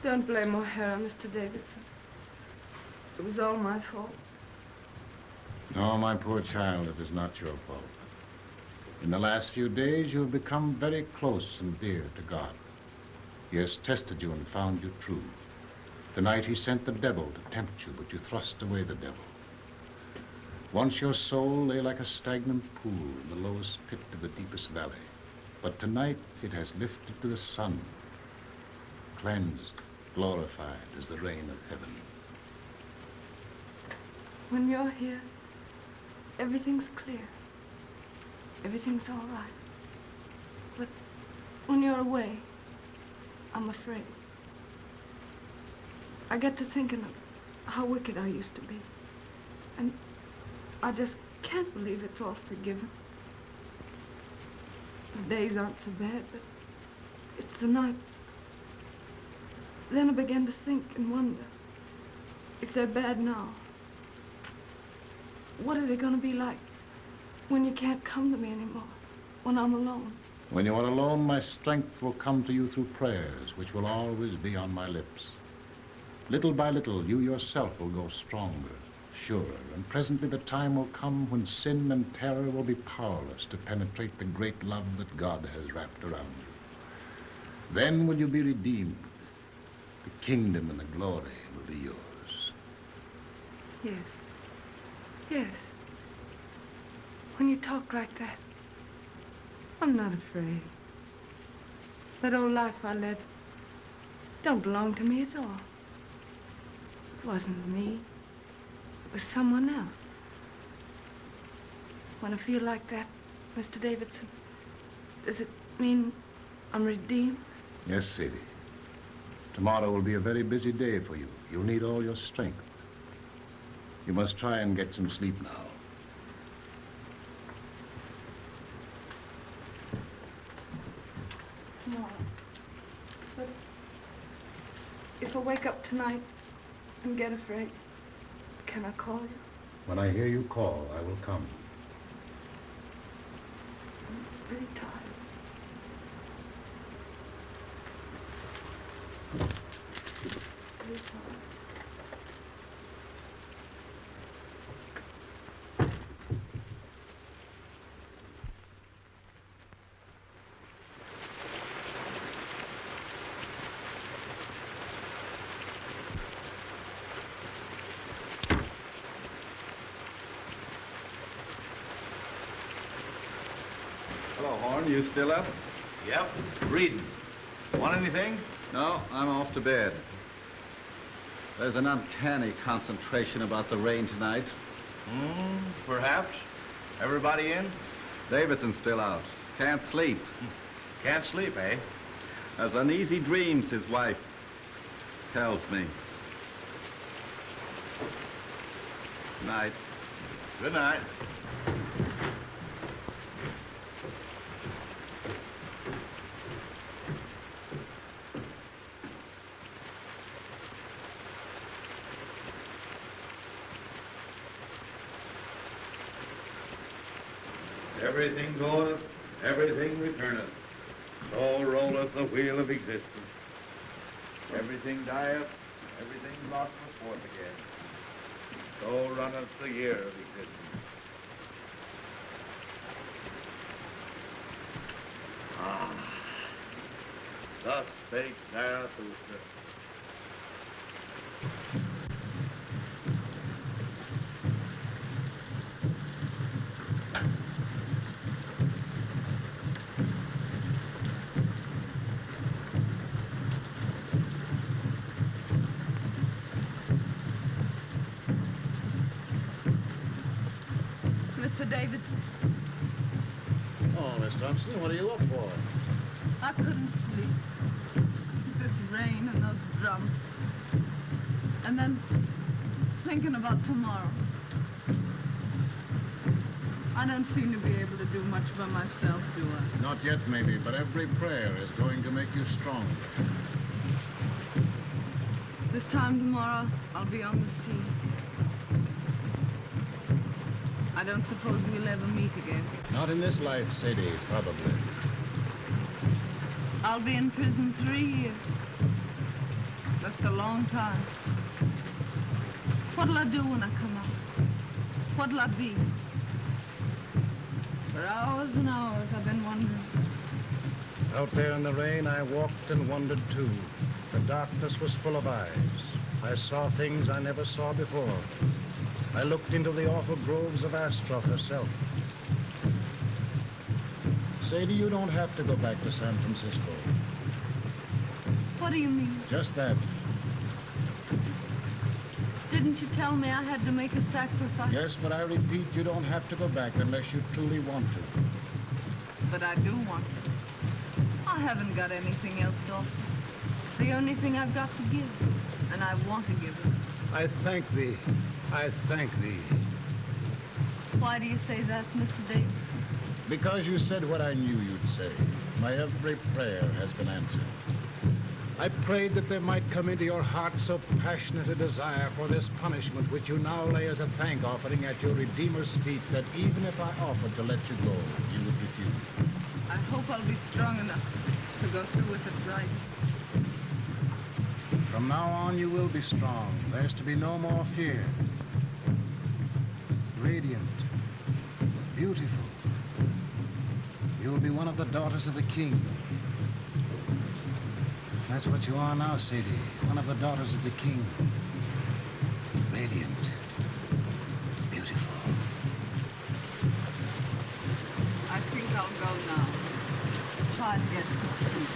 Don't blame O'Hara, Mr. Davidson. It was all my fault. No, my poor child, it is not your fault. In the last few days, you have become very close and dear to God. He has tested you and found you true. Tonight, he sent the devil to tempt you, but you thrust away the devil. Once your soul lay like a stagnant pool in the lowest pit of the deepest valley. But tonight, it has lifted to the sun, cleansed, glorified as the rain of heaven. When you're here, everything's clear. Everything's all right. But when you're away, I'm afraid. I get to thinking of how wicked I used to be. And I just can't believe it's all forgiven. The days aren't so bad, but it's the nights. Then I began to think and wonder, if they're bad now, what are they going to be like when you can't come to me anymore, when I'm alone? When you are alone, my strength will come to you through prayers, which will always be on my lips. Little by little, you yourself will grow stronger, surer, and presently the time will come when sin and terror will be powerless to penetrate the great love that God has wrapped around you. Then will you be redeemed. The kingdom and the glory will be yours. Yes. Yes. When you talk like that, I'm not afraid. That old life I led don't belong to me at all. It wasn't me. It was someone else. When I feel like that, Mr. Davidson, does it mean I'm redeemed? Yes, Sadie. Tomorrow will be a very busy day for you. You'll need all your strength. You must try and get some sleep now. Tomorrow. But if I wake up tonight and get afraid, can I call you? When I hear you call, I will come. I'm really tired. Hello, Horn. You still up? Yep, reading. Want anything? No, I'm off to bed. There's an uncanny concentration about the rain tonight. Perhaps. Everybody in? Davidson's still out. Can't sleep. Can't sleep, eh? Has uneasy dreams, his wife tells me. Night. Good night. Everything goeth, everything returneth. So rolleth the wheel of existence. Everything dieth, everything brought forth again. So runneth the year of existence. Ah, thus spake Zarathustra. Mr. Davidson, Oh, Miss Thompson, what are you up for? I couldn't sleep. This rain and those drums. And then thinking about tomorrow. I don't seem to be able to do much for myself, do I? Not yet, maybe, but every prayer is going to make you stronger. This time tomorrow, I'll be on the sea. I don't suppose we'll ever meet again. Not in this life, Sadie, probably. I'll be in prison 3 years. That's a long time. What'll I do when I come out? What'll I be? For hours and hours, I've been wondering. Out there in the rain, I walked and wondered too. The darkness was full of eyes. I saw things I never saw before. I looked into the awful groves of Astroth herself. Sadie, you don't have to go back to San Francisco. What do you mean? Just that. Didn't you tell me I had to make a sacrifice? Yes, but I repeat, you don't have to go back unless you truly want to. But I do want to. I haven't got anything else to offer. It's the only thing I've got to give, and I want to give it. I thank thee. I thank thee. Why do you say that, Mr. Davidson? Because you said what I knew you'd say. My every prayer has been answered. I prayed that there might come into your heart so passionate a desire for this punishment which you now lay as a thank offering at your Redeemer's feet, that even if I offered to let you go, you would refuse. I hope I'll be strong enough to go through with it right. From now on, you will be strong. There's to be no more fear. Radiant. Beautiful. You'll be one of the daughters of the king. That's what you are now, Sadie. One of the daughters of the king. Radiant. Beautiful. I think I'll go now. Try to get some sleep.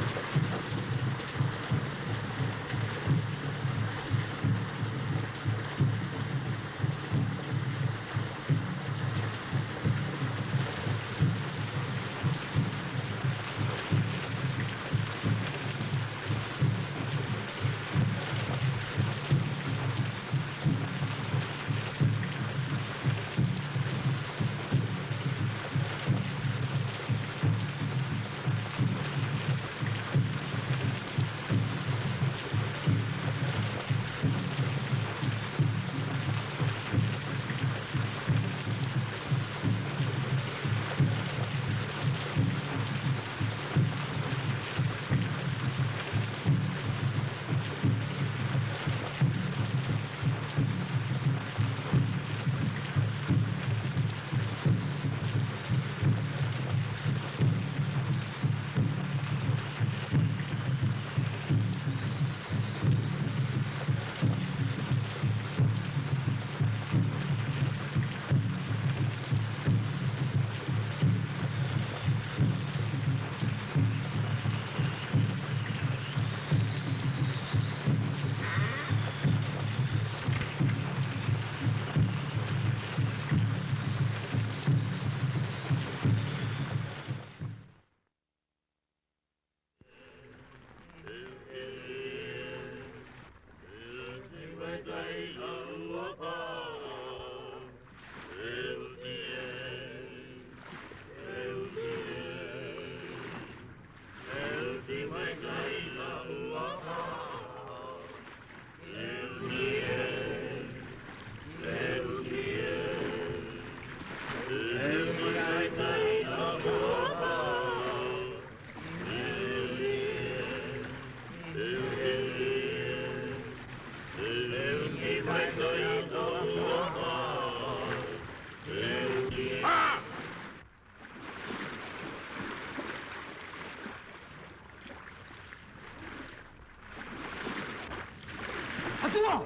Atua!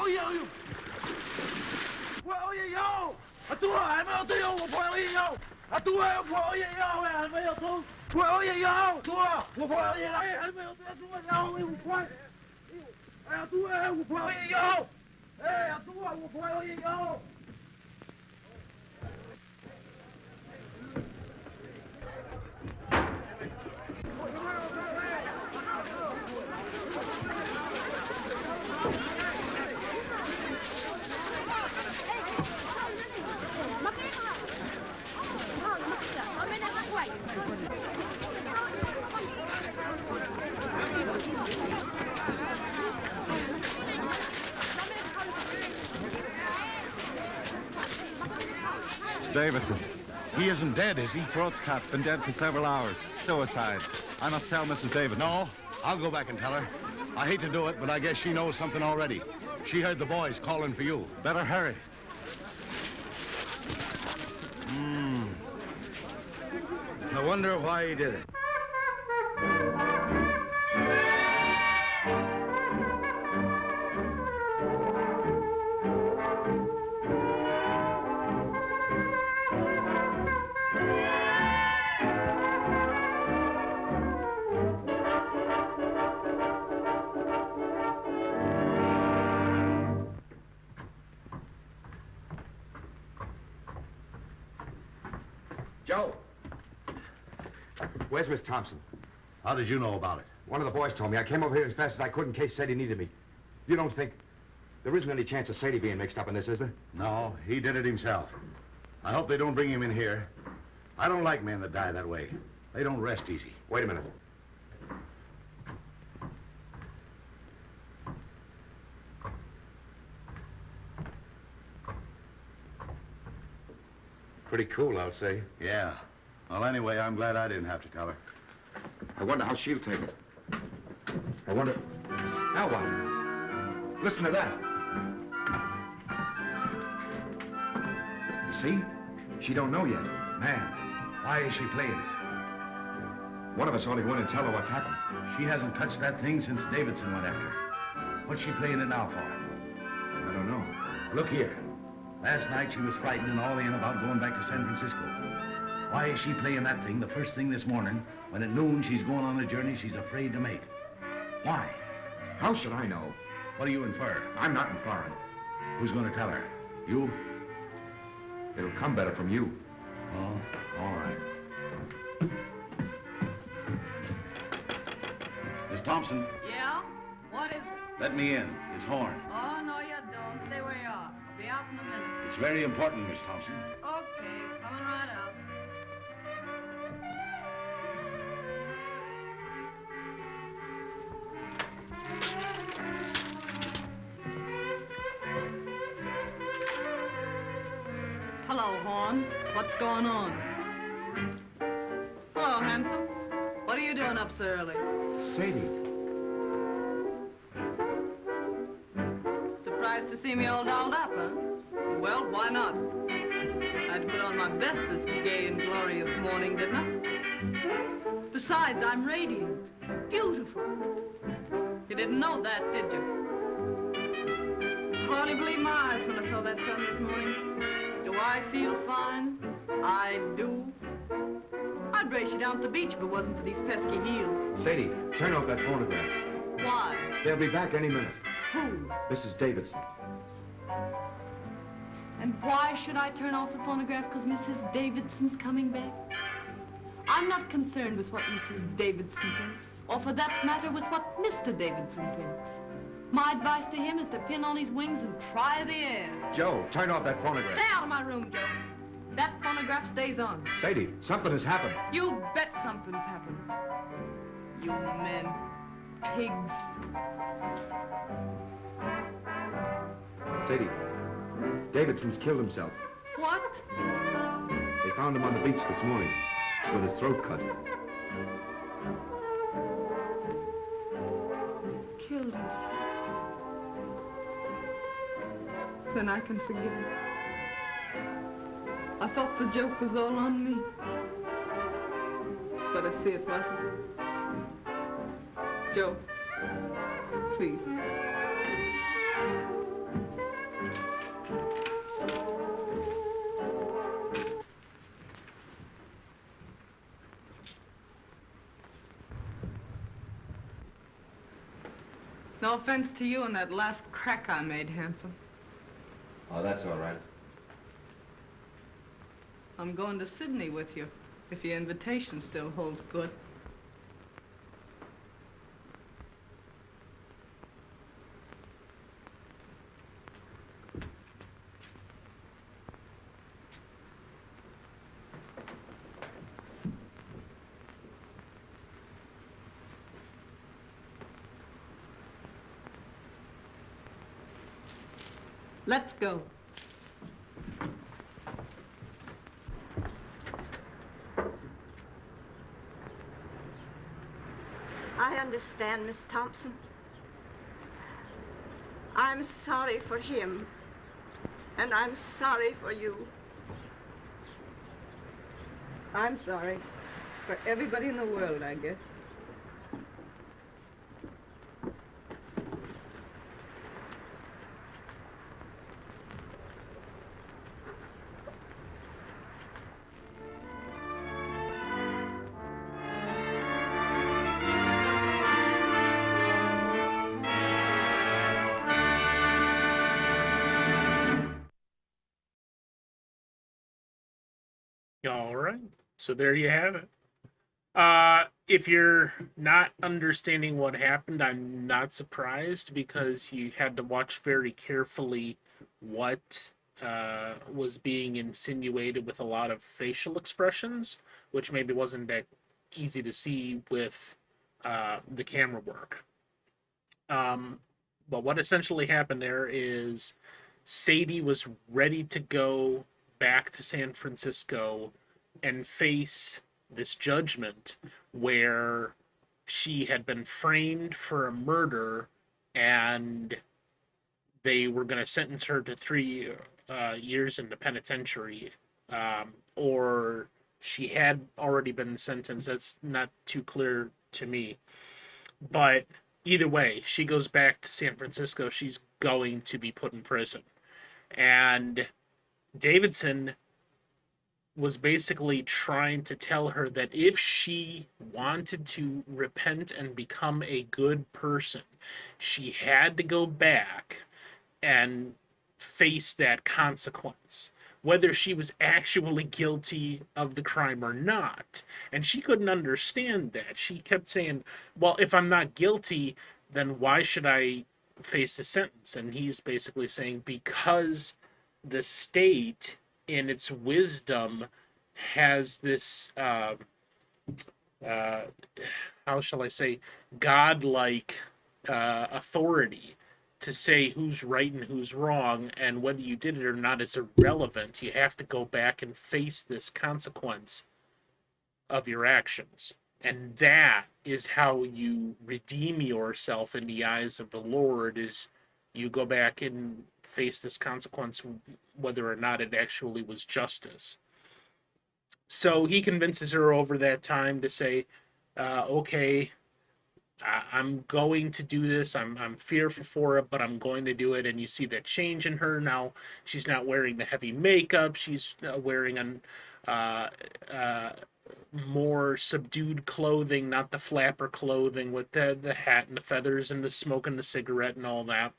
Oye, oye! Oye, yo! Atua, 还没有队友，我朋友也有。Atua, 我也要，还没有队，我也要。Atua, 我朋友也来，还没有队友，我要5块。哎呀，Atua, 我朋友也有。哎呀，Atua, 我朋友也有。Davidson. He isn't dead, is he? Throat's cut. Been dead for several hours. Suicide. I must tell Mrs. Davidson. No, I'll go back and tell her. I hate to do it, but I guess she knows something already. She heard the boys calling for you. Better hurry. I wonder why he did it. Joe! Where's Miss Thompson? How did you know about it? One of the boys told me. I came over here as fast as I could in case Sadie needed me. You don't think... There isn't any chance of Sadie being mixed up in this, is there? No, he did it himself. I hope they don't bring him in here. I don't like men that die that way. They don't rest easy. Wait a minute. Pretty cool, I'll say. Yeah. Well, anyway, I'm glad I didn't have to tell her. I wonder how she'll take it. I wonder... Now what? Listen to that. You see? She don't know yet. Man, why is she playing it? One of us ought to go in and tell her what's happened. She hasn't touched that thing since Davidson went after her. What's she playing it now for? I don't know. Look here. Last night she was frightened and all in about going back to San Francisco. Why is she playing that thing the first thing this morning when at noon she's going on a journey she's afraid to make? Why? How should I know? What do you infer? I'm not inferring. Who's going to tell her? You? It'll come better from you. Oh, all right. Miss Thompson, Yeah? What is it? let me in. It's Horn. Oh, no, you don't. Stay where you are. I'll be out in a minute. It's very important, Miss Thompson. Okay, coming right up. Hello, Horn. What's going on? Hello, handsome. What are you doing up so early? Sadie. Surprised to see me all dolled up, huh? Well, why not? I had to put on my best this gay and glorious morning, didn't I? Besides, I'm radiant, beautiful. You didn't know that, did you? Hardly believed my eyes when I saw that sun this morning. Do I feel fine? I do. I'd race you down to the beach if it wasn't for these pesky heels. Sadie, turn off that phonograph. Why? They'll be back any minute. Who? Mrs. Davidson. And why should I turn off the phonograph? Because Mrs. Davidson's coming back? I'm not concerned with what Mrs. Davidson thinks, or for that matter, with what Mr. Davidson thinks. My advice to him is to pin on his wings and try the air. Joe, turn off that phonograph. Stay out of my room, Joe. That phonograph stays on. Sadie, something has happened. You bet something's happened. You men. Pigs. Sadie, Davidson's killed himself. What? They found him on the beach this morning with his throat cut. Killed himself. Then I can forgive him. I thought the joke was all on me. But I see it wasn't. Joe, please. No offense to you and that last crack I made, Hanson. Oh, that's all right. I'm going to Sydney with you, if your invitation still holds good. Let's go. I understand, Miss Thompson. I'm sorry for him, and I'm sorry for you. I'm sorry. For everybody in the world, I guess. All right. So there you have it. If you're not understanding what happened, I'm not surprised because you had to watch very carefully what was being insinuated with a lot of facial expressions, which maybe wasn't that easy to see with the camera work. But what essentially happened there is Sadie was ready to go back to San Francisco and face this judgment where she had been framed for a murder and they were going to sentence her to 3 years in the penitentiary, or she had already been sentenced. That's not too clear to me. But either way, she goes back to San Francisco. She's going to be put in prison. And Davidson was basically trying to tell her that if she wanted to repent and become a good person, she had to go back and face that consequence, whether she was actually guilty of the crime or not. And she couldn't understand that. She kept saying, well, if I'm not guilty, then why should I face a sentence? And he's basically saying, because the state, in its wisdom, has this, how shall I say, godlike authority to say who's right and who's wrong, and whether you did it or not is irrelevant. You have to go back and face this consequence of your actions. And that is how you redeem yourself in the eyes of the Lord, is you go back and face this consequence, whether or not it actually was justice. So he convinces her over that time to say, okay, I'm going to do this. I'm fearful for it, but I'm going to do it. And you see that change in her. Now she's not wearing the heavy makeup. She's wearing more subdued clothing, not the flapper clothing with the hat and the feathers and the smoking the cigarette and all that.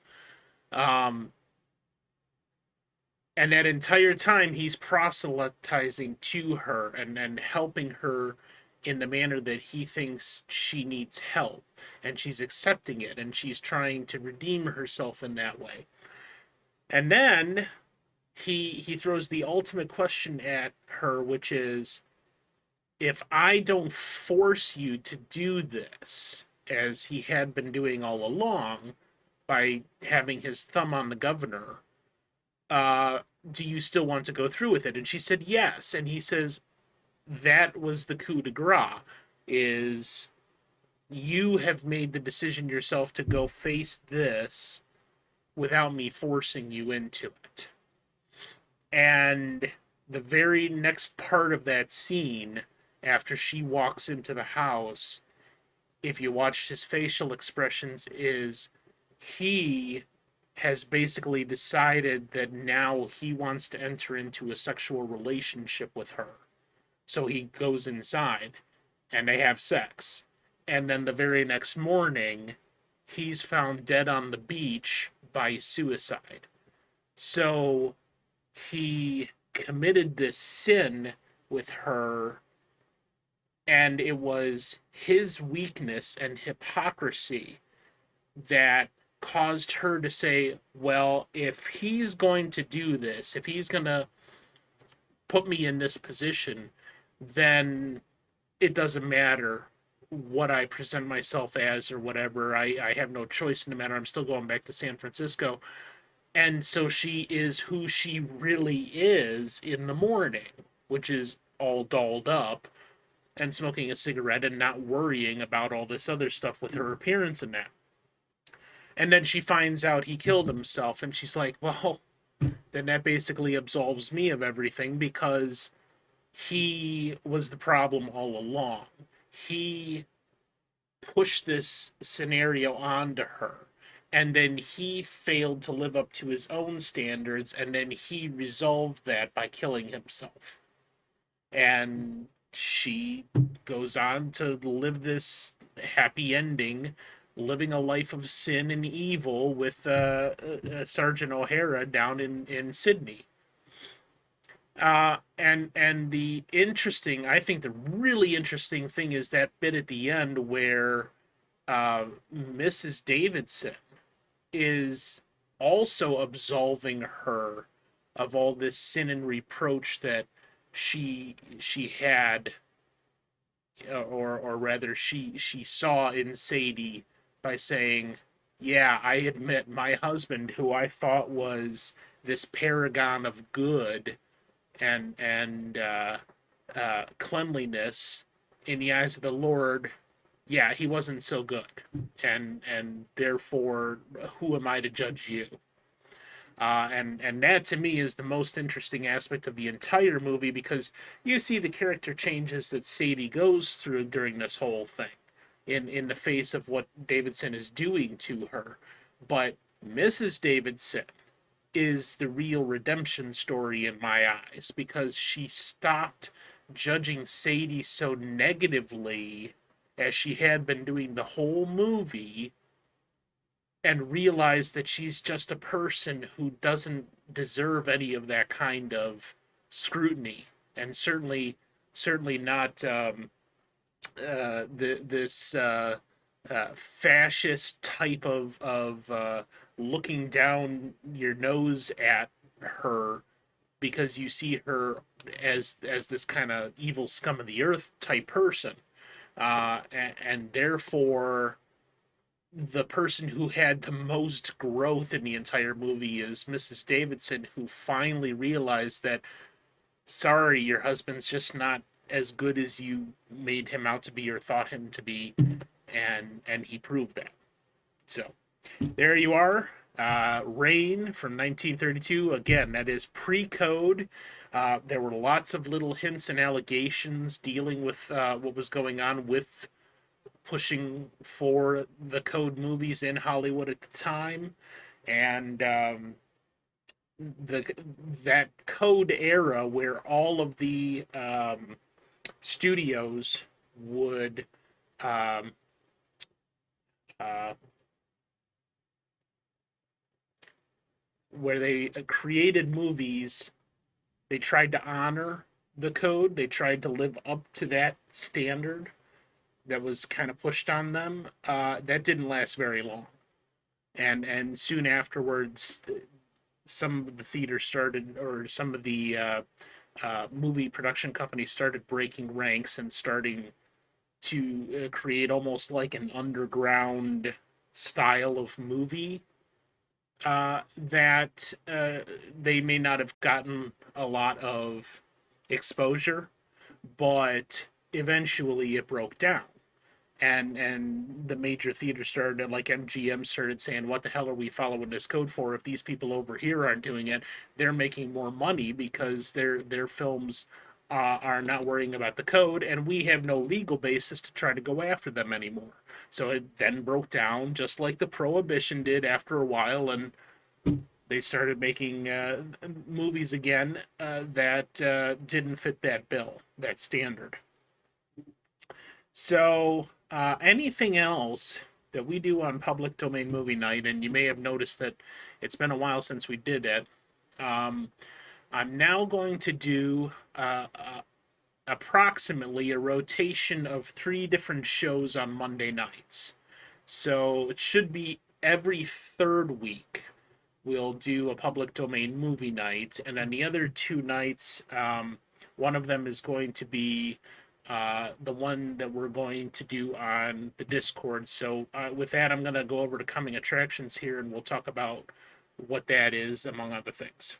And that entire time he's proselytizing to her and helping her in the manner that he thinks she needs help, and she's accepting it, and she's trying to redeem herself in that way. And then he throws the ultimate question at her, which is, if I don't force you to do this, as he had been doing all along by having his thumb on the governor, do you still want to go through with it? And she said yes. And he says, that was the coup de grace, is you have made the decision yourself to go face this without me forcing you into it. And the very next part of that scene, after she walks into the house, if you watch his facial expressions, is he has basically decided that now he wants to enter into a sexual relationship with her. So he goes inside and they have sex. And then the very next morning, he's found dead on the beach by suicide. So he committed this sin with her, and it was his weakness and hypocrisy that caused her to say, well, if he's going to do this, if he's going to put me in this position, then it doesn't matter what I present myself as or whatever. I have no choice in the matter. I'm still going back to San Francisco. And so she is who she really is in the morning, which is all dolled up and smoking a cigarette and not worrying about all this other stuff with her appearance and that. And then she finds out he killed himself, and she's like, well, then that basically absolves me of everything, because he was the problem all along. He pushed this scenario onto her, and then he failed to live up to his own standards, and then he resolved that by killing himself. And she goes on to live this happy ending, living a life of sin and evil with Sergeant O'Hara down in Sydney. And the interesting, I think the really interesting thing is that bit at the end where Mrs. Davidson is also absolving her of all this sin and reproach that she had, or rather she saw in Sadie, by saying, yeah, I admit my husband, who I thought was this paragon of good and cleanliness in the eyes of the Lord, yeah, he wasn't so good, and therefore, who am I to judge you? And that to me is the most interesting aspect of the entire movie, because you see the character changes that Sadie goes through during this whole thing in the face of what Davidson is doing to her. But Mrs. Davidson is the real redemption story in my eyes, because she stopped judging Sadie so negatively as she had been doing the whole movie, and realized that she's just a person who doesn't deserve any of that kind of scrutiny, and certainly not this fascist type of looking down your nose at her because you see her as this kind of evil scum of the earth type person, and therefore the person who had the most growth in the entire movie is Mrs. Davidson, who finally realized that, sorry, your husband's just not as good as you made him out to be or thought him to be, and he proved that. So there you are. Rain from 1932. Again, that is pre-code. There were lots of little hints and allegations dealing with what was going on with pushing for the code movies in Hollywood at the time, and that code era where all of the studios would where they created movies, they tried to honor the code, they tried to live up to that standard that was kind of pushed on them. That didn't last very long, and soon afterwards, some of the theaters started, or some of the movie production companies started breaking ranks and starting to create almost like an underground style of movie that they may not have gotten a lot of exposure, but eventually it broke down. And the major theaters started, like MGM started saying, what the hell are we following this code for? If these people over here aren't doing it, they're making more money because their films are not worrying about the code, and we have no legal basis to try to go after them anymore. So it then broke down, just like the Prohibition did after a while, and they started making movies again that didn't fit that bill, that standard. So anything else that we do on Public Domain Movie Night, and you may have noticed that it's been a while since we did it, I'm now going to do approximately a rotation of 3 different shows on Monday nights. So it should be every third week we'll do a Public Domain Movie Night, and then the other 2 nights, one of them is going to be the one that we're going to do on the Discord. So with that, I'm going to go over to Coming Attractions here, and we'll talk about what that is, among other things.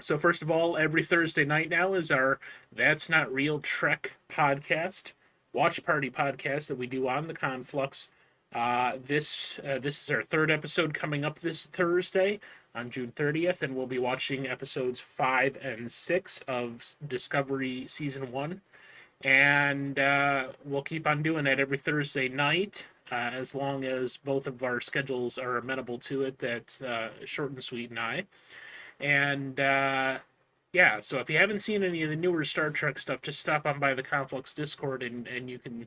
So first of all, every Thursday night now is our That's Not Real Trek podcast, watch party podcast that we do on the Conflux. This is our 3rd episode coming up this Thursday on June 30th, and we'll be watching episodes 5 and 6 of Discovery Season 1. And we'll keep on doing that every Thursday night, as long as both of our schedules are amenable to it. That's Short and Sweet and I. And yeah, so if you haven't seen any of the newer Star Trek stuff, just stop on by the Conflux Discord and you can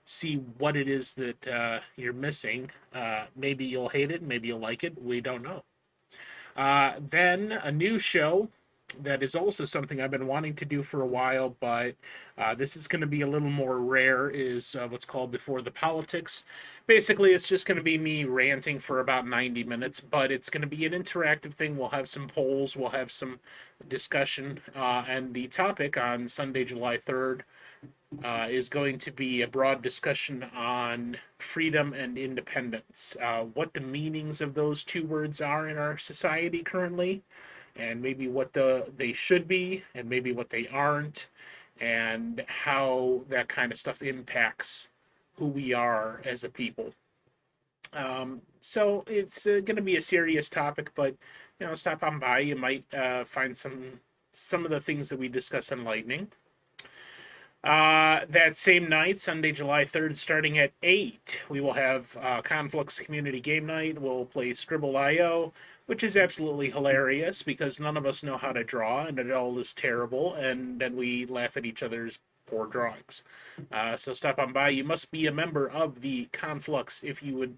see what it is that you're missing. Maybe you'll hate it, maybe you'll like it. We don't know. Then a new show that is also something I've been wanting to do for a while, but this is going to be a little more rare, is what's called Before the Politics. Basically, it's just going to be me ranting for about 90 minutes, but it's going to be an interactive thing. We'll have some polls, we'll have some discussion, and the topic on Sunday, July 3rd, is going to be a broad discussion on freedom and independence, what the meanings of those 2 words are in our society currently, and maybe what they should be, and maybe what they aren't, and how that kind of stuff impacts who we are as a people. So it's going to be a serious topic, but stop on by. You might find some of the things that we discuss enlightening. That same night, Sunday, July 3rd, starting at 8, we will have Conflux Community Game Night. We'll play Scribble.io, which is absolutely hilarious because none of us know how to draw, and it all is terrible, and then we laugh at each other's poor drawings. So stop on by. You must be a member of the Conflux if you would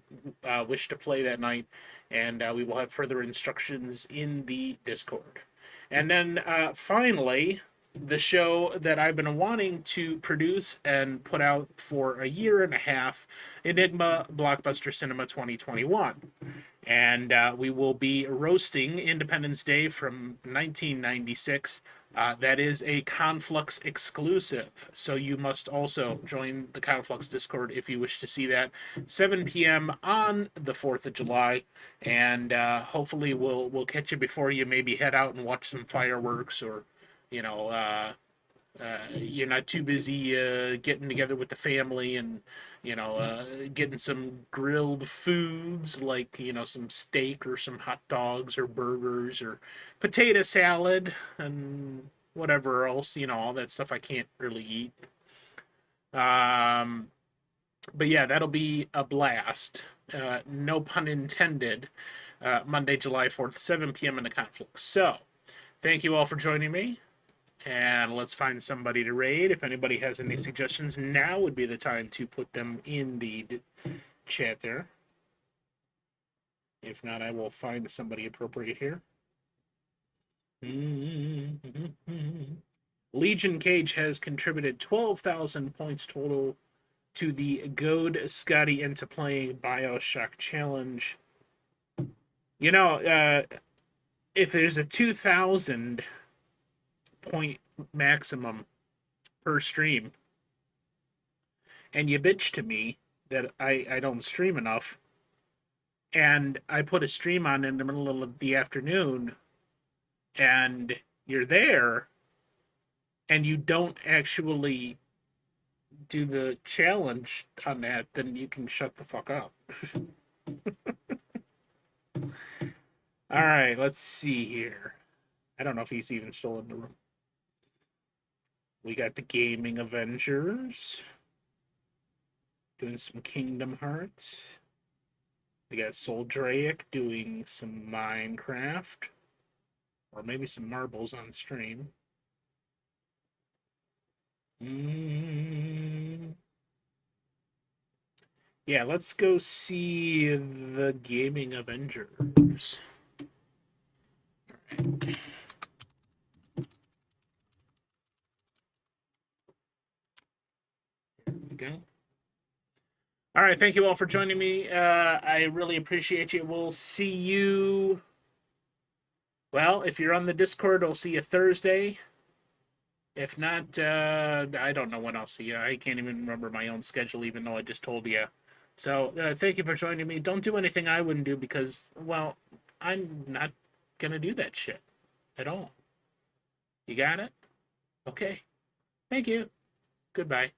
wish to play that night, and we will have further instructions in the Discord. And then finally, the show that I've been wanting to produce and put out for a year and a half, Enigma Blockbuster Cinema 2021. And we will be roasting Independence Day from 1996. That is a Conflux exclusive, so you must also join the Conflux Discord if you wish to see that. 7 p.m. on the 4th of July, and hopefully we'll catch you before you maybe head out and watch some fireworks, or you're not too busy getting together with the family and getting some grilled foods like some steak or some hot dogs or burgers or potato salad and whatever else, all that stuff I can't really eat. But yeah, that'll be a blast. No pun intended. Monday, July 4th, 7 p.m. in the Conflux. So, thank you all for joining me. And let's find somebody to raid. If anybody has any suggestions, now would be the time to put them in the chat there. If not, I will find somebody appropriate here. Legion Cage has contributed 12,000 points total to the Goad Scotty into playing BioShock challenge. If there's a 2,000 point maximum per stream, and you bitch to me that I don't stream enough, and I put a stream on in the middle of the afternoon, and you're there, and you don't actually do the challenge on that, then you can shut the fuck up. All right, let's see here. I don't know if he's even still in the room. We got the Gaming Avengers doing some Kingdom Hearts. We got Soul Draic doing some Minecraft, or maybe some marbles on stream. Yeah, let's go see the Gaming Avengers. All right. Here we go. All right, thank you all for joining me. I really appreciate you. We'll see you. Well, if you're on the Discord, I'll see you Thursday. If not, I don't know when I'll see you. I can't even remember my own schedule, even though I just told you. So, thank you for joining me. Don't do anything I wouldn't do because, well, I'm not going to do that shit at all. You got it? Okay. Thank you. Goodbye.